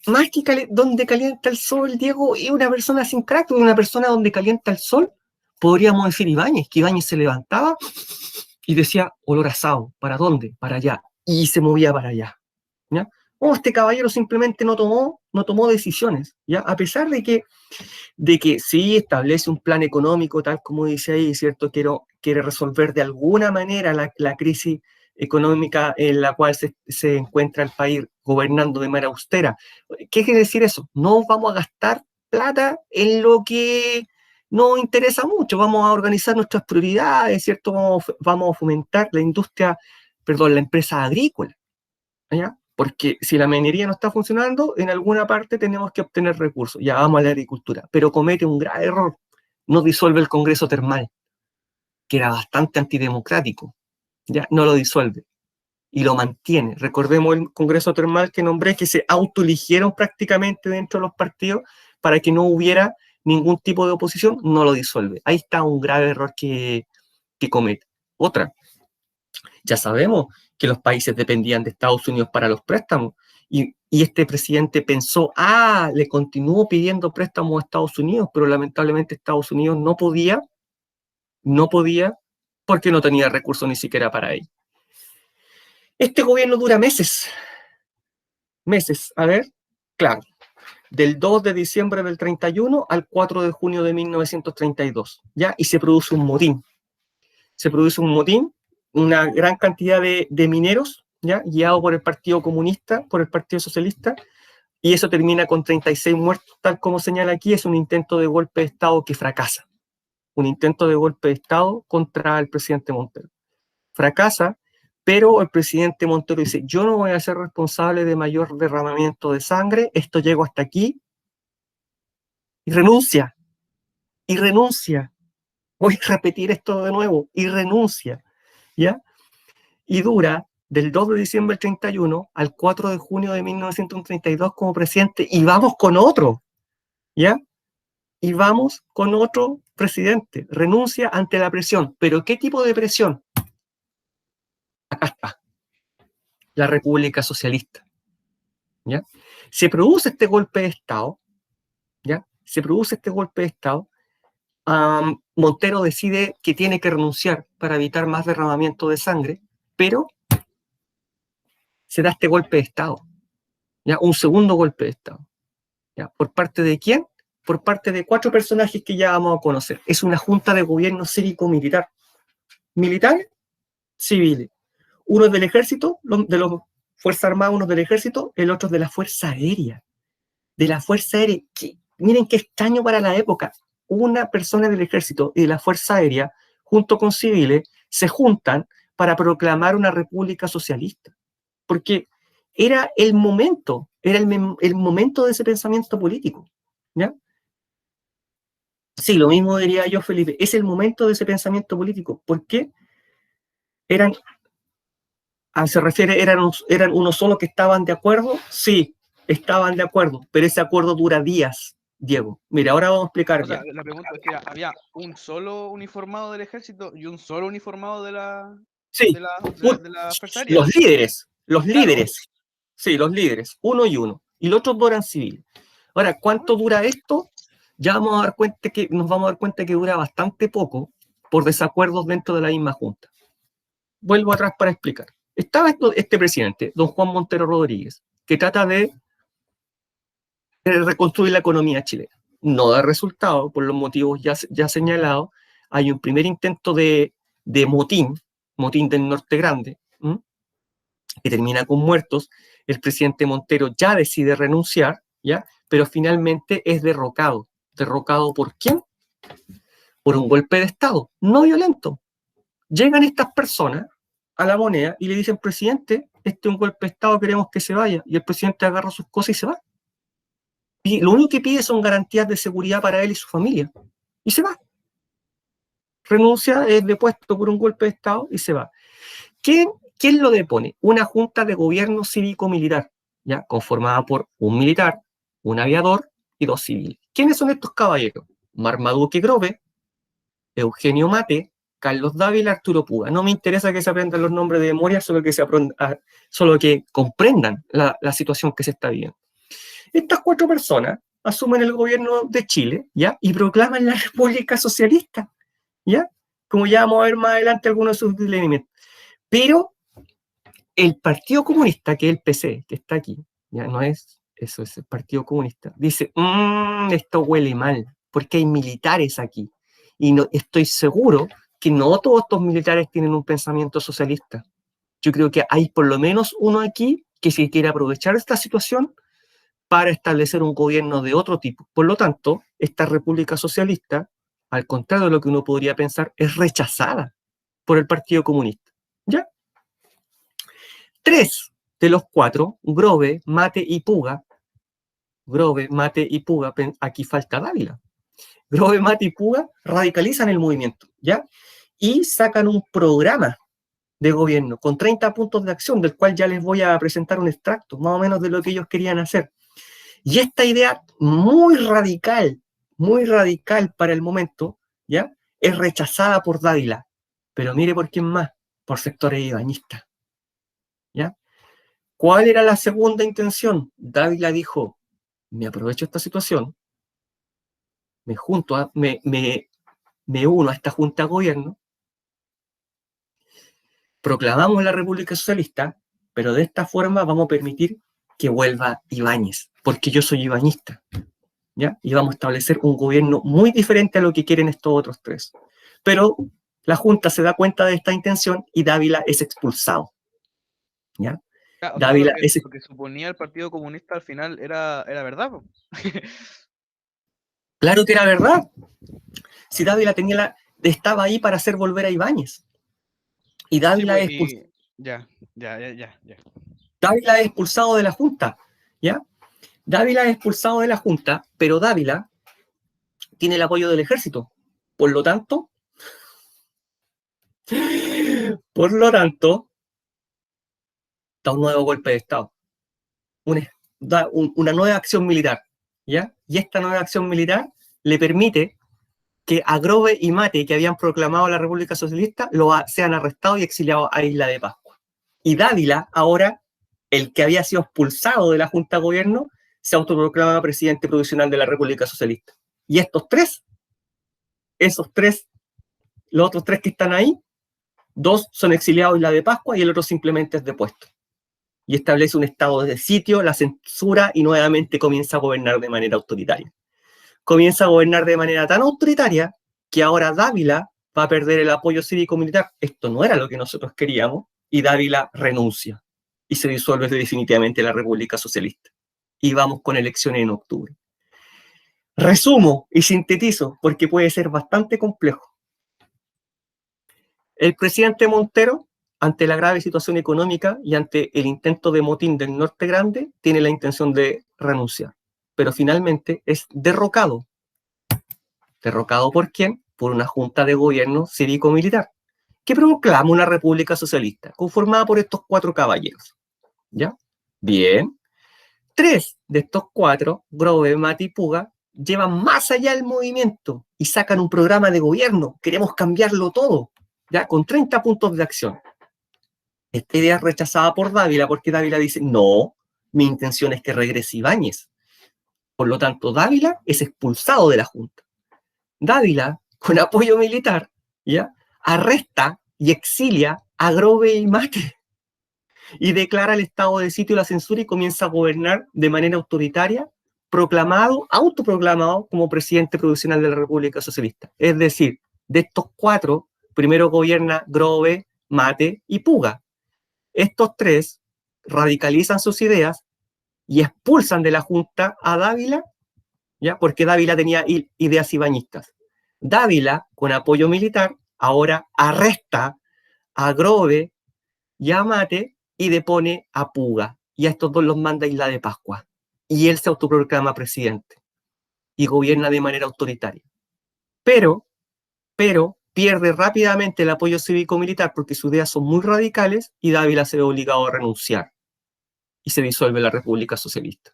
Más que donde calienta el sol, Diego, es una persona sin carácter, una persona donde calienta el sol, podríamos decir Ibáñez, que Ibáñez se levantaba y decía, olor asado, ¿para dónde? Para allá, y se movía para allá, ¿ya? O este caballero simplemente no tomó decisiones, ¿ya? A pesar de que sí establece un plan económico, tal como dice ahí, ¿cierto? Quiere resolver de alguna manera la crisis económica en la cual se encuentra el país gobernando de manera austera. ¿Qué quiere decir eso? No vamos a gastar plata en lo que nos interesa mucho, vamos a organizar nuestras prioridades, ¿cierto? Vamos a fomentar la industria, perdón, la empresa agrícola, ¿ya? Porque si la minería no está funcionando, en alguna parte tenemos que obtener recursos. Ya vamos a la agricultura, pero comete un grave error. No disuelve el Congreso Termal, que era bastante antidemocrático. Ya no lo disuelve y lo mantiene. Recordemos el Congreso Termal que nombré, que se autoeligieron prácticamente dentro de los partidos para que no hubiera ningún tipo de oposición, no lo disuelve. Ahí está un grave error que comete. Otra, ya sabemos que los países dependían de Estados Unidos para los préstamos y este presidente pensó, le continuó pidiendo préstamos a Estados Unidos, pero lamentablemente Estados Unidos no podía porque no tenía recursos ni siquiera para ello. Este gobierno dura meses, a ver, claro, del 2 de diciembre del 31 al 4 de junio de 1932, ¿ya? Y se produce un motín. Una gran cantidad de mineros, ¿ya? Guiado por el Partido Comunista, por el Partido Socialista, y eso termina con 36 muertos, tal como señala aquí, es un intento de golpe de Estado que fracasa. Un intento de golpe de Estado contra el presidente Montero. Fracasa, pero el presidente Montero dice, yo no voy a ser responsable de mayor derramamiento de sangre, esto llegó hasta aquí, y renuncia. Voy a repetir esto de nuevo, y renuncia, ¿ya? Y dura del 2 de diciembre del 31 al 4 de junio de 1932 como presidente, y vamos con otro, ¿ya? Y vamos con otro presidente, renuncia ante la presión. ¿Pero qué tipo de presión? Acá está, la República Socialista, ¿ya? Se produce este golpe de Estado, ¿ya? Se produce este golpe de Estado, Montero decide que tiene que renunciar para evitar más derramamiento de sangre, pero se da este golpe de Estado, ¿ya? Un segundo golpe de Estado, ¿ya? ¿Por parte de quién? Por parte de 4 personajes que ya vamos a conocer. Es una junta de gobierno cívico-militar. Militares, civiles. Uno es del ejército, de las Fuerzas Armadas, uno del ejército, el otro es de la Fuerza Aérea. De la Fuerza Aérea, que, miren qué extraño para la época. Una persona del ejército y de la Fuerza Aérea, junto con civiles, se juntan para proclamar una república socialista. Porque era el momento, el momento de ese pensamiento político, ¿ya? Sí, lo mismo diría yo, Felipe, es el momento de ese pensamiento político. ¿Por qué? Eran, se refiere, eran unos solo que estaban de acuerdo, sí, estaban de acuerdo, pero ese acuerdo dura días, Diego. Mira, ahora vamos a explicar O sea, bien. la pregunta es que había un solo uniformado del ejército y un solo uniformado Sí, de la Fuerza Aérea. los Claro. líderes, sí, los líderes, uno y uno, y los otros dos eran civiles. Ahora, ¿cuánto dura esto? Ya vamos a dar cuenta que, nos vamos a dar cuenta que dura bastante poco por desacuerdos dentro de la misma junta. Vuelvo atrás para explicar. Estaba este presidente, don Juan Montero Rodríguez, que trata de reconstruir la economía chilena. No da resultado por los motivos ya señalados. Hay un primer intento de motín del Norte Grande, que termina con muertos. El presidente Montero ya decide renunciar, ¿ya? Pero finalmente es derrocado. ¿Derrocado por quién? Por un golpe de Estado, no violento. Llegan estas personas a la moneda y le dicen, presidente, este es un golpe de Estado, queremos que se vaya. Y el presidente agarra sus cosas y se va. Y lo único que pide son garantías de seguridad para él y su familia. Y se va. Renuncia, es depuesto por un golpe de Estado y se va. ¿Quién lo depone? Una junta de gobierno cívico-militar, ¿ya? Conformada por un militar, un aviador y dos civiles. ¿Quiénes son estos caballeros? Marmaduke Grove, Eugenio Mate, Carlos Dávila, Arturo Puga. No me interesa que se aprendan los nombres de memoria, solo que comprendan la situación que se está viviendo. Estas 4 personas asumen el gobierno de Chile, ¿ya? Y proclaman la República Socialista, ¿ya? Como ya vamos a ver más adelante algunos de sus lineamientos. Pero el Partido Comunista, que es el PC, que está aquí, ya no es, eso es el Partido Comunista, dice, esto huele mal, porque hay militares aquí. Y no, estoy seguro que no todos estos militares tienen un pensamiento socialista. Yo creo que hay por lo menos uno aquí que si quiere aprovechar esta situación para establecer un gobierno de otro tipo. Por lo tanto, esta República Socialista, al contrario de lo que uno podría pensar, es rechazada por el Partido Comunista. ¿Ya? 3 de los 4, Grove, Mate y Puga, aquí falta Dávila. Grove, Mate y Puga radicalizan el movimiento, ¿ya? Y sacan un programa de gobierno con 30 puntos de acción, del cual ya les voy a presentar un extracto, más o menos de lo que ellos querían hacer. Y esta idea muy radical para el momento, ¿ya? Es rechazada por Dávila. Pero mire por quién más, por sectores ibañistas, ¿ya? ¿Cuál era la segunda intención? Dávila dijo, me aprovecho esta situación, me uno a esta junta de gobierno, proclamamos la República Socialista, pero de esta forma vamos a permitir que vuelva Ibáñez, porque yo soy ibañista, ¿ya? Y vamos a establecer un gobierno muy diferente a lo que quieren estos otros 3. Pero la Junta se da cuenta de esta intención y Dávila es expulsado, ¿ya? O sea, Dávila es... lo que suponía el Partido Comunista al final era verdad, po. Claro que era verdad. Si Ah. Dávila estaba ahí para hacer volver a Ibáñez. Y Sí, Dávila pues, es ya. Dávila es expulsado de la Junta, ¿ya? Dávila es expulsado de la Junta, pero Dávila tiene el apoyo del ejército. Por lo tanto, da un nuevo golpe de Estado, una nueva acción militar, ¿ya? Y esta nueva acción militar le permite que a Grove y Mate, que habían proclamado la República Socialista, sean arrestados y exiliados a Isla de Pascua. Y Dávila, ahora, el que había sido expulsado de la Junta de Gobierno, se autoproclama presidente provisional de la República Socialista. Y los otros 3 que están ahí, 2 son exiliados a Isla de Pascua y el otro simplemente es depuesto. Y establece un estado de sitio, la censura y nuevamente comienza a gobernar de manera autoritaria. Comienza a gobernar de manera tan autoritaria que ahora Dávila va a perder el apoyo cívico-militar. Esto no era lo que nosotros queríamos y Dávila renuncia y se disuelve definitivamente la República Socialista. Y vamos con elecciones en octubre. Resumo y sintetizo porque puede ser bastante complejo. El presidente Montero ante la grave situación económica y ante el intento de motín del Norte Grande, tiene la intención de renunciar. Pero finalmente es derrocado. ¿Derrocado por quién? Por una junta de gobierno cívico-militar, que proclama una república socialista, conformada por estos 4 caballeros. ¿Ya? Bien. 3 de estos 4, Grove, Mate y Puga, llevan más allá el movimiento y sacan un programa de gobierno. Queremos cambiarlo todo, ¿ya? Con 30 puntos de acción. Esta idea es rechazada por Dávila porque Dávila dice, no, mi intención es que regrese Ibáñez. Por lo tanto, Dávila es expulsado de la Junta. Dávila, con apoyo militar, ¿ya? Arresta y exilia a Grove y Mate y declara el estado de sitio y la censura y comienza a gobernar de manera autoritaria, autoproclamado como presidente provisional de la República Socialista. Es decir, de estos 4, primero gobierna Grove, Mate y Puga. Estos 3 radicalizan sus ideas y expulsan de la Junta a Dávila, ¿ya? Porque Dávila tenía ideas ibañistas. Dávila, con apoyo militar, ahora arresta a Grove y a Mate y depone a Puga. Y a estos 2 los manda a Isla de Pascua. Y él se autoproclama presidente y gobierna de manera autoritaria. Pero pierde rápidamente el apoyo cívico-militar porque sus ideas son muy radicales y Dávila se ve obligado a renunciar y se disuelve la República Socialista.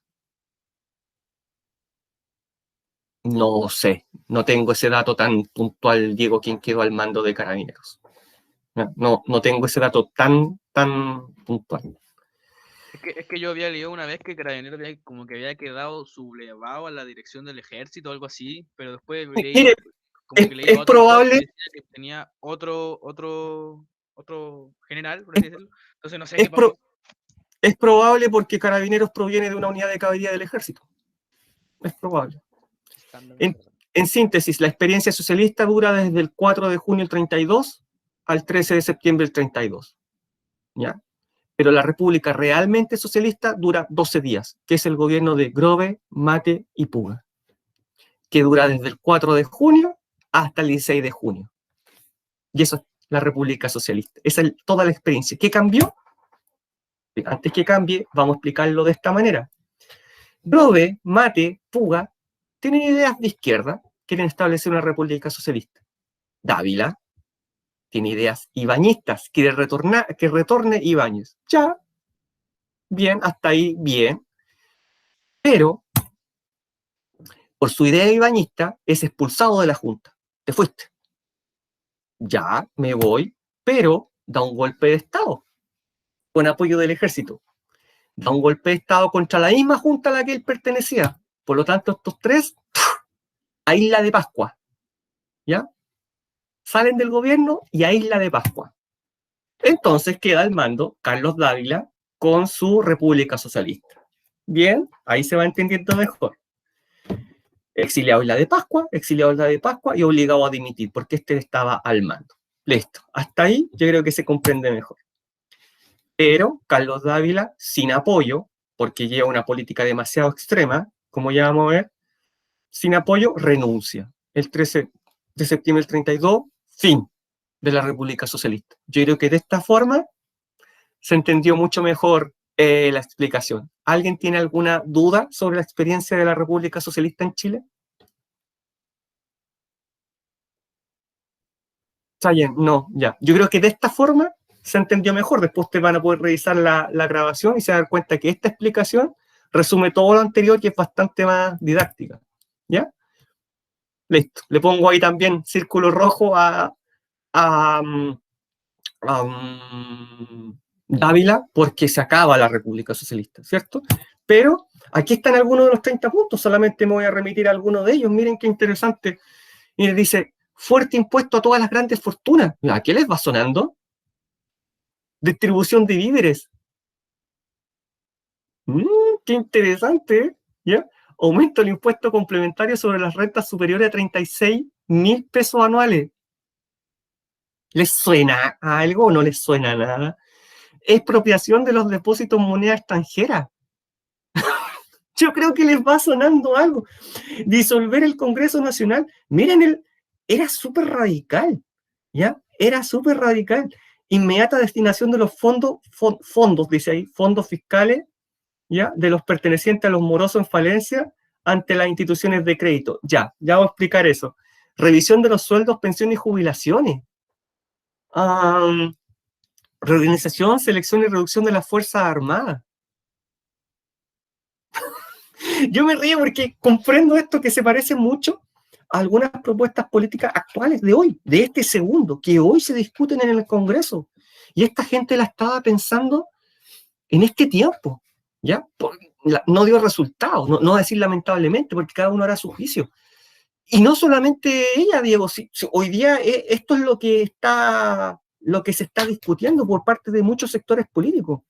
No sé, no tengo ese dato tan puntual, Diego, quién quedó al mando de Carabineros. No tengo ese dato tan puntual. Es que yo había leído una vez que Carabineros como que había quedado sublevado a la dirección del ejército o algo así, pero después leí, Mire, como que leí es otro autor que probable, decía que tenía otro general, por así decirlo. Entonces no sé es, qué pasó. es probable porque Carabineros proviene de una unidad de caballería del ejército. Es probable. En síntesis, la experiencia socialista dura desde el 4 de junio del 32 al 13 de septiembre del 32. ¿Ya? Pero la república realmente socialista dura 12 días, que es el gobierno de Grove, Mate y Puga, que dura desde el 4 de junio hasta el 16 de junio. Y eso es la república socialista. Esa es toda la experiencia. ¿Qué cambió? Antes que cambie, vamos a explicarlo de esta manera. Grove, Mate, Puga tienen ideas de izquierda, quieren establecer una república socialista. Dávila tiene ideas ibañistas, quiere que retorne Ibáñez. Ya, bien, hasta ahí bien. Pero, por su idea ibañista, es expulsado de la Junta. Te fuiste. Ya, me voy, pero da un golpe de Estado, con apoyo del ejército. Da un golpe de Estado contra la misma Junta a la que él pertenecía. Por lo tanto, estos 3, a Isla de Pascua. ¿Ya? Salen del gobierno y a Isla de Pascua. Entonces queda al mando Carlos Dávila con su República Socialista. Bien, ahí se va entendiendo mejor. Exiliado Isla de Pascua y obligado a dimitir porque este estaba al mando. Listo, hasta ahí yo creo que se comprende mejor. Pero Carlos Dávila, sin apoyo, porque lleva una política demasiado extrema, como ya vamos a ver, sin apoyo, renuncia. El 13 de septiembre del 32, fin de la República Socialista. Yo creo que de esta forma se entendió mucho mejor la explicación. ¿Alguien tiene alguna duda sobre la experiencia de la República Socialista en Chile? No, ya. Yo creo que de esta forma se entendió mejor. Después ustedes van a poder revisar la grabación y se van a dar cuenta que esta explicación resume todo lo anterior y es bastante más didáctica. ¿Ya? Listo. Le pongo ahí también círculo rojo a Dávila porque se acaba la República Socialista, ¿cierto? Pero aquí están algunos de los 30 puntos, solamente me voy a remitir a algunos de ellos. Miren qué interesante. Y dice, fuerte impuesto a todas las grandes fortunas. ¿A qué les va sonando? Distribución de víveres. Qué interesante, ¿ya? Aumento el impuesto complementario sobre las rentas superiores a 36.000 pesos anuales. ¿Les suena a algo o no les suena a nada? Expropiación de los depósitos en moneda extranjera. Yo creo que les va sonando algo. Disolver el Congreso Nacional. Miren, era súper radical, ¿ya? Era súper radical. inmediata destinación de los fondos, dice ahí, fondos fiscales, ¿ya? De los pertenecientes a los morosos en falencia ante las instituciones de crédito. Ya voy a explicar eso. Revisión de los sueldos, pensiones y jubilaciones. Reorganización, selección y reducción de las Fuerzas Armadas. Yo me río porque comprendo esto que se parece mucho a algunas propuestas políticas actuales de hoy, de este segundo, que hoy se discuten en el Congreso. Y esta gente la estaba pensando en este tiempo, ¿ya? No dio resultados, no decir lamentablemente, porque cada uno hará su juicio. Y no solamente ella, Diego, hoy día esto es lo que se está discutiendo por parte de muchos sectores políticos.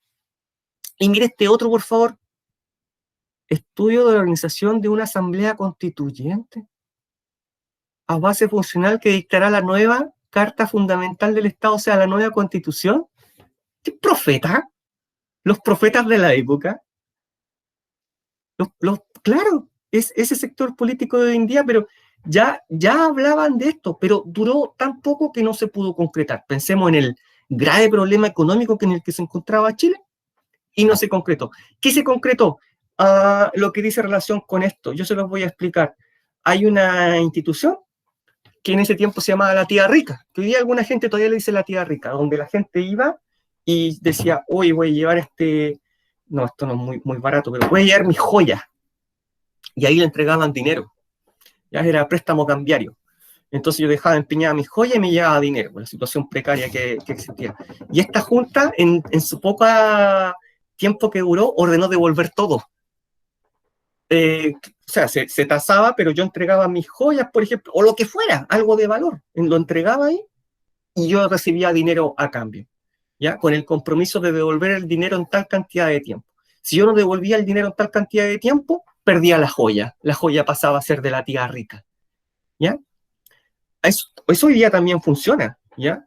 Y mire este otro, por favor. Estudio de la organización de una asamblea constituyente a base funcional que dictará la nueva Carta Fundamental del Estado, o sea, la nueva Constitución. ¿Qué profeta? Los profetas de la época. Claro, es ese sector político de hoy en día, pero ya hablaban de esto, pero duró tan poco que no se pudo concretar. Pensemos en el grave problema económico en el que se encontraba Chile y no se concretó. ¿Qué se concretó? Lo que dice relación con esto, yo se los voy a explicar. Hay una institución que en ese tiempo se llamaba la tía rica, que hoy día alguna gente todavía le dice la tía rica, donde la gente iba y decía, oye, voy a llevar no, esto no es muy barato, pero voy a llevar mis joyas. Y ahí le entregaban dinero. Ya era préstamo cambiario. Entonces yo dejaba empeñada mis joyas y me llevaba dinero, por la situación precaria que existía. Y esta junta, en su poco tiempo que duró, ordenó devolver todo. O sea, se tasaba, pero yo entregaba mis joyas, por ejemplo, o lo que fuera, algo de valor. Lo entregaba ahí y yo recibía dinero a cambio, ¿ya? Con el compromiso de devolver el dinero en tal cantidad de tiempo. Si yo no devolvía el dinero en tal cantidad de tiempo, perdía la joya. La joya pasaba a ser de la tía rica, ¿ya? Eso hoy día también funciona, ¿ya?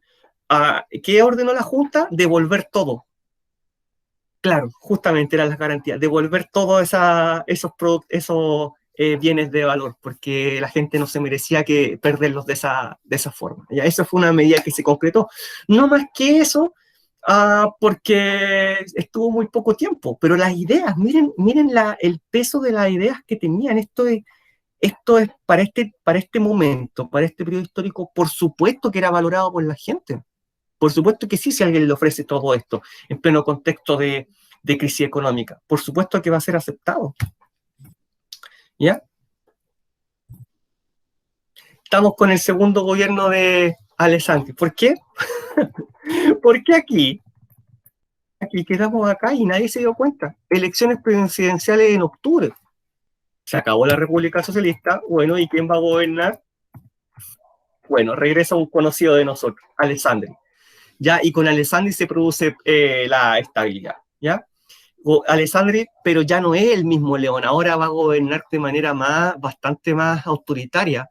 ¿Qué ordenó la Junta? Devolver todo. Claro, justamente eran las garantías, devolver todos esos bienes de valor, porque la gente no se merecía que perderlos de esa forma. ¿Ya? Eso fue una medida que se concretó. No más que eso, porque estuvo muy poco tiempo, pero las ideas, miren el peso de las ideas que tenían. Esto es para este momento, para este periodo histórico, por supuesto que era valorado por la gente. Por supuesto que sí, si alguien le ofrece todo esto en pleno contexto de crisis económica. Por supuesto que va a ser aceptado. ¿Ya? Estamos con el segundo gobierno de Alessandri. ¿Por qué? Porque aquí quedamos acá y nadie se dio cuenta. Elecciones presidenciales en octubre. Se acabó la República Socialista. Bueno, ¿y quién va a gobernar? Bueno, regresa un conocido de nosotros, Alessandri. ¿Ya? Y con Alessandri se produce la estabilidad, ¿ya? Alessandri, pero ya no es el mismo León, ahora va a gobernar de manera bastante más autoritaria.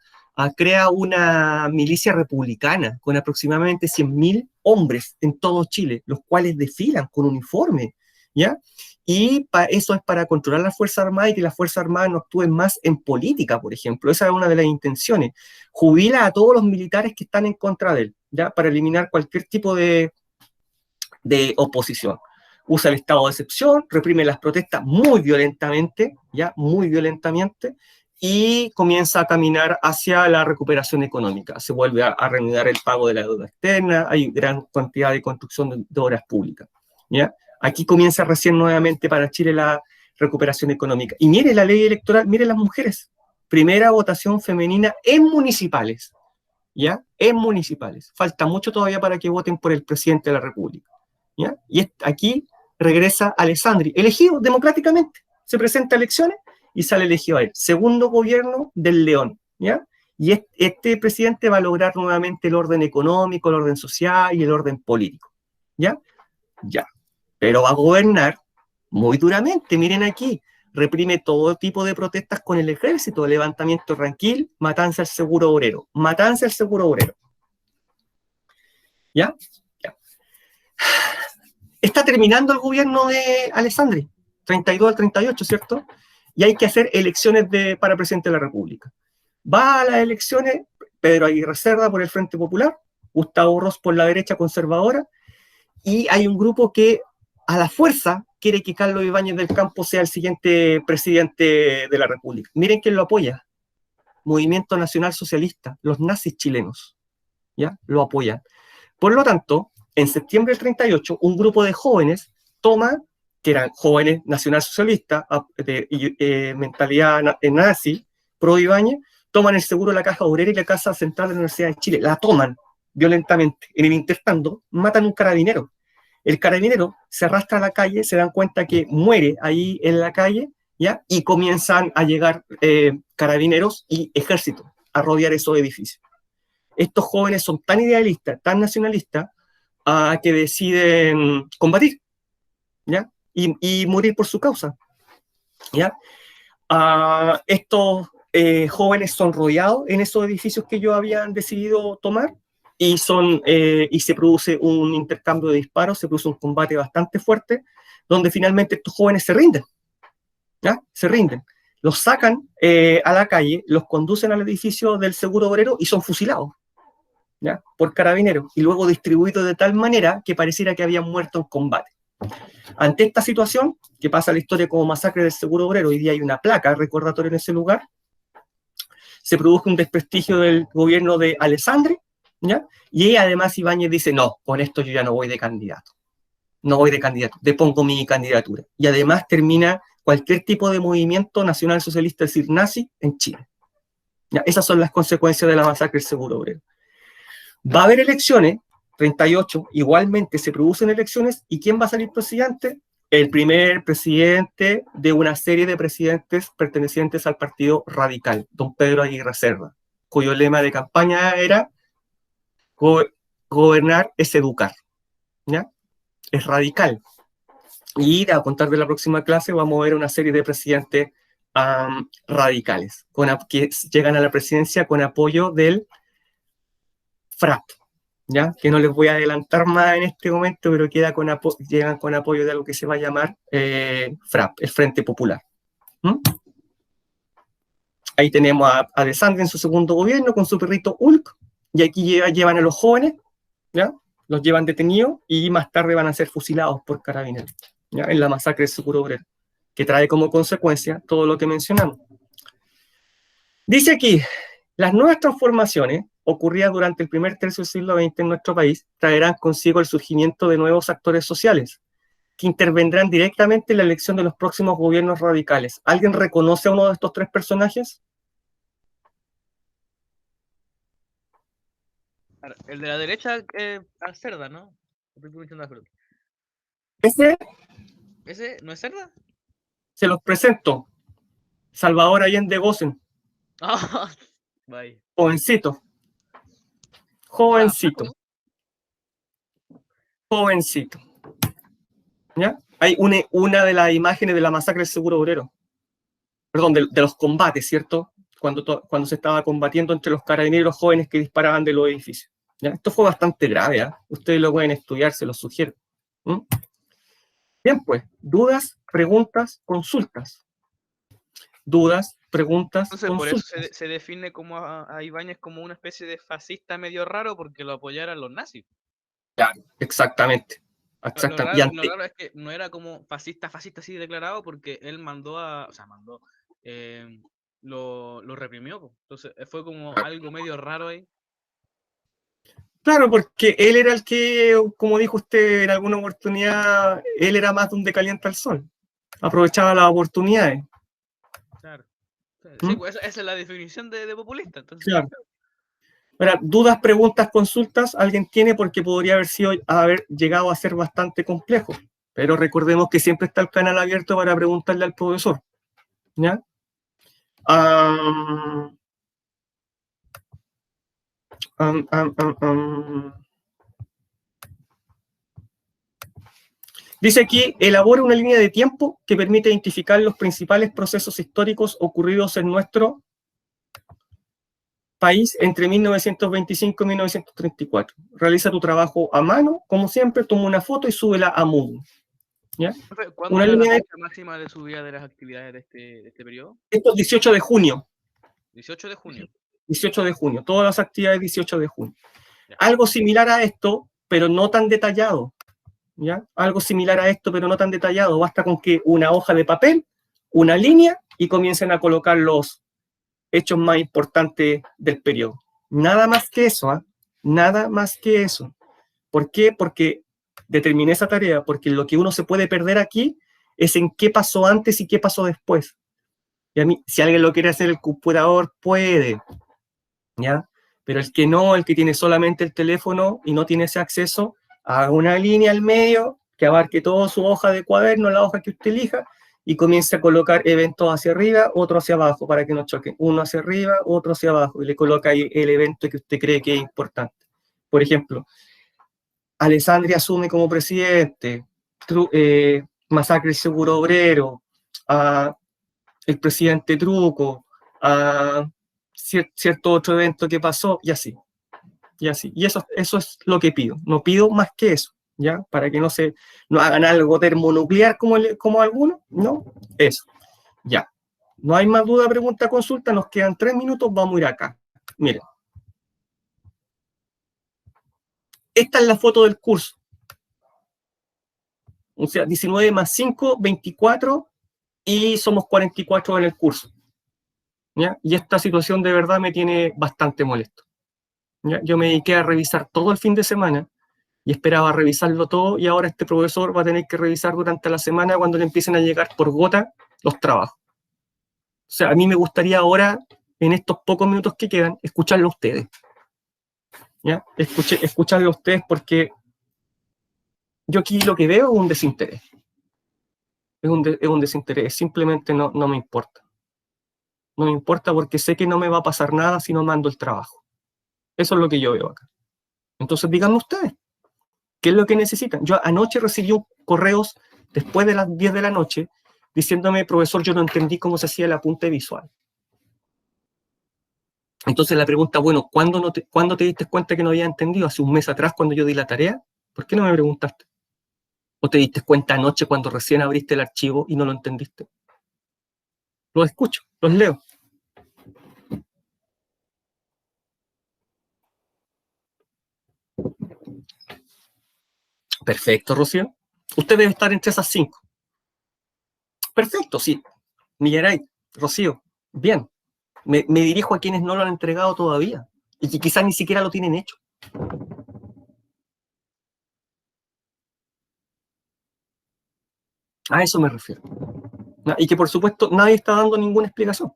Crea una milicia republicana con aproximadamente 100.000 hombres en todo Chile, los cuales desfilan con uniforme, ¿ya? Y eso es para controlar las Fuerzas Armadas y que las Fuerzas Armadas no actúen más en política, por ejemplo. Esa es una de las intenciones. Jubila a todos los militares que están en contra de él, ¿ya? Para eliminar cualquier tipo de oposición. Usa el estado de excepción, reprime las protestas muy violentamente, ¿ya? Muy violentamente, y comienza a caminar hacia la recuperación económica. Se vuelve a reanudar el pago de la deuda externa, hay gran cantidad de construcción de obras públicas, ¿ya? Aquí comienza recién nuevamente para Chile la recuperación económica. Y mire la ley electoral, mire las mujeres. Primera votación femenina en municipales, ¿ya? En municipales. Falta mucho todavía para que voten por el presidente de la República, ¿ya? Y aquí regresa Alessandri, elegido democráticamente. Se presenta a elecciones y sale elegido a él. Segundo gobierno del León, ¿ya? Y este presidente va a lograr nuevamente el orden económico, el orden social y el orden político, ¿ya? Ya. Pero va a gobernar muy duramente, miren aquí, reprime todo tipo de protestas con el ejército, levantamiento tranquilo, matanza al seguro obrero, ¿ya? Ya. Está terminando el gobierno de Alessandri, 32 al 38, ¿cierto? Y hay que hacer elecciones para presidente de la República. Va a las elecciones Pedro Aguirre Cerda por el Frente Popular, Gustavo Ros por la derecha conservadora, y hay un grupo que a la fuerza quiere que Carlos Ibáñez del Campo sea el siguiente presidente de la República. Miren quién lo apoya. Movimiento Nacional Socialista, los nazis chilenos, ¿ya? Lo apoyan. Por lo tanto, en septiembre del 38, un grupo de jóvenes toma, que eran jóvenes nacionalsocialistas, de mentalidad nazi, pro Ibáñez, toman el seguro de la Caja Obrera y la Casa Central de la Universidad de Chile. La toman violentamente. En el intertanto, matan a un carabinero. El carabinero se arrastra a la calle, se dan cuenta que muere ahí en la calle, ¿ya? Y comienzan a llegar carabineros y ejército a rodear esos edificios. Estos jóvenes son tan idealistas, tan nacionalistas, que deciden combatir, ¿ya? Y morir por su causa, ¿ya? Estos jóvenes son rodeados en esos edificios que ellos habían decidido tomar y se produce un intercambio de disparos, se produce un combate bastante fuerte, donde finalmente estos jóvenes se rinden, ¿ya? Se rinden. Los sacan a la calle, los conducen al edificio del Seguro Obrero y son fusilados, ¿ya? Por carabineros, y luego distribuidos de tal manera que pareciera que habían muerto en combate. Ante esta situación, que pasa a la historia como masacre del Seguro Obrero, hoy día hay una placa recordatoria en ese lugar, se produjo un desprestigio del gobierno de Alessandri, ¿ya? Y además Ibáñez dice, no, con esto yo ya no voy de candidato, depongo mi candidatura. Y además termina cualquier tipo de movimiento nacional socialista, es decir, nazi, en Chile. ¿Ya? Esas son las consecuencias de la masacre del Seguro Obrero. Va a haber elecciones, 38, igualmente se producen elecciones, ¿y quién va a salir presidente? El primer presidente de una serie de presidentes pertenecientes al Partido Radical, don Pedro Aguirre Cerda, cuyo lema de campaña era gobernar es educar, ¿ya? Es radical. Y a contar de la próxima clase vamos a ver una serie de presidentes radicales, que llegan a la presidencia con apoyo del FRAP, ¿ya? Que no les voy a adelantar más en este momento, pero llegan con apoyo de algo que se va a llamar FRAP, el Frente Popular. Ahí tenemos a De Sandre en su segundo gobierno con su perrito Hulk, y aquí llevan a los jóvenes, ¿ya? Los llevan detenidos y más tarde van a ser fusilados por carabineros, ¿ya? En la masacre del Seguro Obrero, que trae como consecuencia todo lo que mencionamos. Dice aquí, las nuevas transformaciones ocurridas durante el primer tercio del siglo XX en nuestro país traerán consigo el surgimiento de nuevos actores sociales que intervendrán directamente en la elección de los próximos gobiernos radicales. ¿Alguien reconoce a uno de estos tres personajes? El de la derecha, a Cerda, ¿no? ¿Ese no es Cerda? Se los presento. Salvador Allende Gossen. Bye. Jovencito. ¿Ya? Hay una de las imágenes de la masacre del Seguro Obrero. Perdón, de los combates, ¿cierto? Cuando se estaba combatiendo entre los carabineros y los jóvenes que disparaban de los edificios. ¿Ya? Esto fue bastante grave, ¿eh? Ustedes lo pueden estudiar, se los sugiero. Bien, pues, dudas, preguntas, consultas. Dudas, preguntas, Entonces, consultas. por eso se define como a Ibáñez como una especie de fascista medio raro porque lo apoyaran los nazis. Claro, exactamente. Lo raro es que no era como fascista así declarado porque él lo reprimió. Entonces fue como algo medio raro ahí. Claro, porque él era el que, como dijo usted en alguna oportunidad, él era más donde calienta el sol. Aprovechaba las oportunidades. Claro. Sí, pues esa es la definición de populista. Entonces. Claro. Ahora, dudas, preguntas, consultas, alguien tiene porque podría haber llegado a ser bastante complejo. Pero recordemos que siempre está el canal abierto para preguntarle al profesor. ¿Ya? Dice aquí, elabora una línea de tiempo que permite identificar los principales procesos históricos ocurridos en nuestro país entre 1925 y 1934. Realiza tu trabajo a mano, como siempre, toma una foto y súbela a Moodle. ¿Ya? ¿Cuándo era la fecha máxima de subida de las actividades de este periodo? Esto es 18 de junio. 18 de junio. 18 de junio, todas las actividades 18 de junio. Ya. Algo similar a esto, pero no tan detallado. ¿ya? Algo similar a esto, pero no tan detallado. Basta con que una hoja de papel, una línea, y comiencen a colocar los hechos más importantes del periodo. Nada más que eso, ¿eh? Nada más que eso. ¿Por qué? Porque determiné esa tarea, porque lo que uno se puede perder aquí es en qué pasó antes y qué pasó después. Y a mí, si alguien lo quiere hacer el computador, puede, ¿ya? Pero el que no, el que tiene solamente el teléfono y no tiene ese acceso, haga una línea al medio que abarque toda su hoja de cuaderno, la hoja que usted elija, y comience a colocar eventos hacia arriba, otro hacia abajo, para que no choquen. Uno hacia arriba, otro hacia abajo, y le coloca ahí el evento que usted cree que es importante. Por ejemplo, Alessandria asume como presidente, masacre el seguro obrero, el presidente Truco, cierto otro evento que pasó, y así. Y así. Y eso es lo que pido. No pido más que eso, ¿ya? Para que no hagan algo termonuclear como algunos, ¿no? Eso. Ya. No hay más duda, pregunta, consulta. Nos quedan 3 minutos. Vamos a ir acá. Miren. Esta es la foto del curso. O sea, 19 más 5, 24, y somos 44 en el curso. ¿Ya? Y esta situación de verdad me tiene bastante molesto. ¿Ya? Yo me dediqué a revisar todo el fin de semana y esperaba revisarlo todo, y ahora este profesor va a tener que revisar durante la semana cuando le empiecen a llegar por gota los trabajos. O sea, a mí me gustaría ahora, en estos pocos minutos que quedan, escucharlo a ustedes. ¿Ya? Escucharlo a ustedes, porque yo aquí lo que veo es un desinterés. Es un desinterés, simplemente no me importa. No me importa porque sé que no me va a pasar nada si no mando el trabajo. Eso es lo que yo veo acá. Entonces díganme ustedes, ¿qué es lo que necesitan? Yo anoche recibí correos después de las 10 de la noche diciéndome: profesor, yo no entendí cómo se hacía el apunte visual. Entonces la pregunta, bueno, ¿cuándo te diste cuenta que no había entendido? ¿Hace un mes atrás cuando yo di la tarea? ¿Por qué no me preguntaste? ¿O te diste cuenta anoche cuando recién abriste el archivo y no lo entendiste? Los escucho, los leo. Perfecto, Rocío. Usted debe estar entre esas 5. Perfecto, sí. Millaray, Rocío, bien. Me dirijo a quienes no lo han entregado todavía y que quizás ni siquiera lo tienen hecho. A eso me refiero. Y que por supuesto nadie está dando ninguna explicación.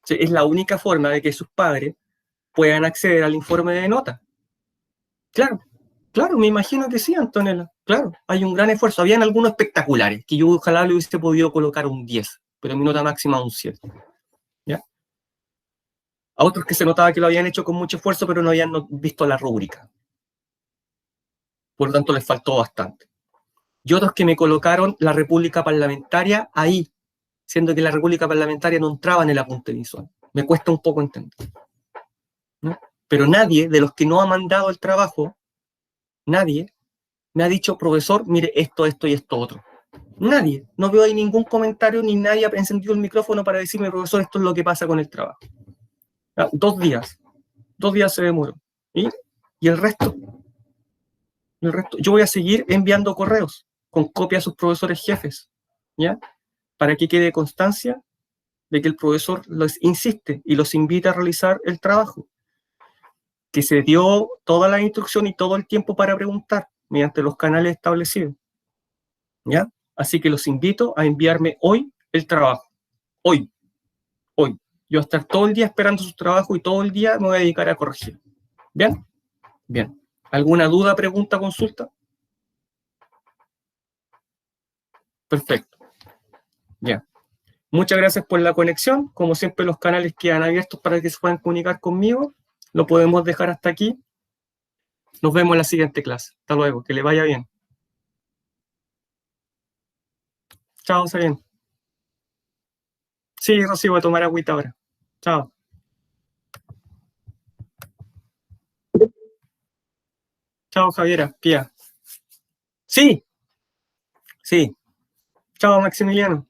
Es la única forma de que sus padres puedan acceder al informe de nota. Claro, claro, me imagino que sí, Antonella. Claro, hay un gran esfuerzo. Habían algunos espectaculares que yo ojalá le hubiese podido colocar un 10, pero mi nota máxima un 7. ¿Ya? A otros que se notaba que lo habían hecho con mucho esfuerzo, pero no habían visto la rúbrica. Por lo tanto, les faltó bastante. Y otros que me colocaron la república parlamentaria ahí, siendo que la república parlamentaria no entraba en el apunte visual. Me cuesta un poco entender. ¿No? Pero nadie de los que no ha mandado el trabajo, nadie me ha dicho: profesor, mire esto, esto y esto otro. Nadie. No veo ahí ningún comentario, ni nadie ha encendido el micrófono para decirme: profesor, esto es lo que pasa con el trabajo. 2 días. 2 días se demoró. ¿Y el resto? Yo voy a seguir enviando correos con copia a sus profesores jefes, ¿ya? Para que quede constancia de que el profesor les insiste y los invita a realizar el trabajo, que se dio toda la instrucción y todo el tiempo para preguntar mediante los canales establecidos, ¿ya? Así que los invito a enviarme hoy el trabajo. Hoy. Yo voy a estar todo el día esperando sus trabajos y todo el día me voy a dedicar a corregir. ¿Bien? Bien. ¿Alguna duda, pregunta, consulta? Perfecto. Ya. Muchas gracias por la conexión. Como siempre, los canales quedan abiertos para que se puedan comunicar conmigo. Lo podemos dejar hasta aquí. Nos vemos en la siguiente clase. Hasta luego. Que le vaya bien. Chao, está bien. Sí, Rocío, voy a tomar agüita ahora. Chao. Chao, Javiera. Pía. Sí, sí. Chao, Maximiliano.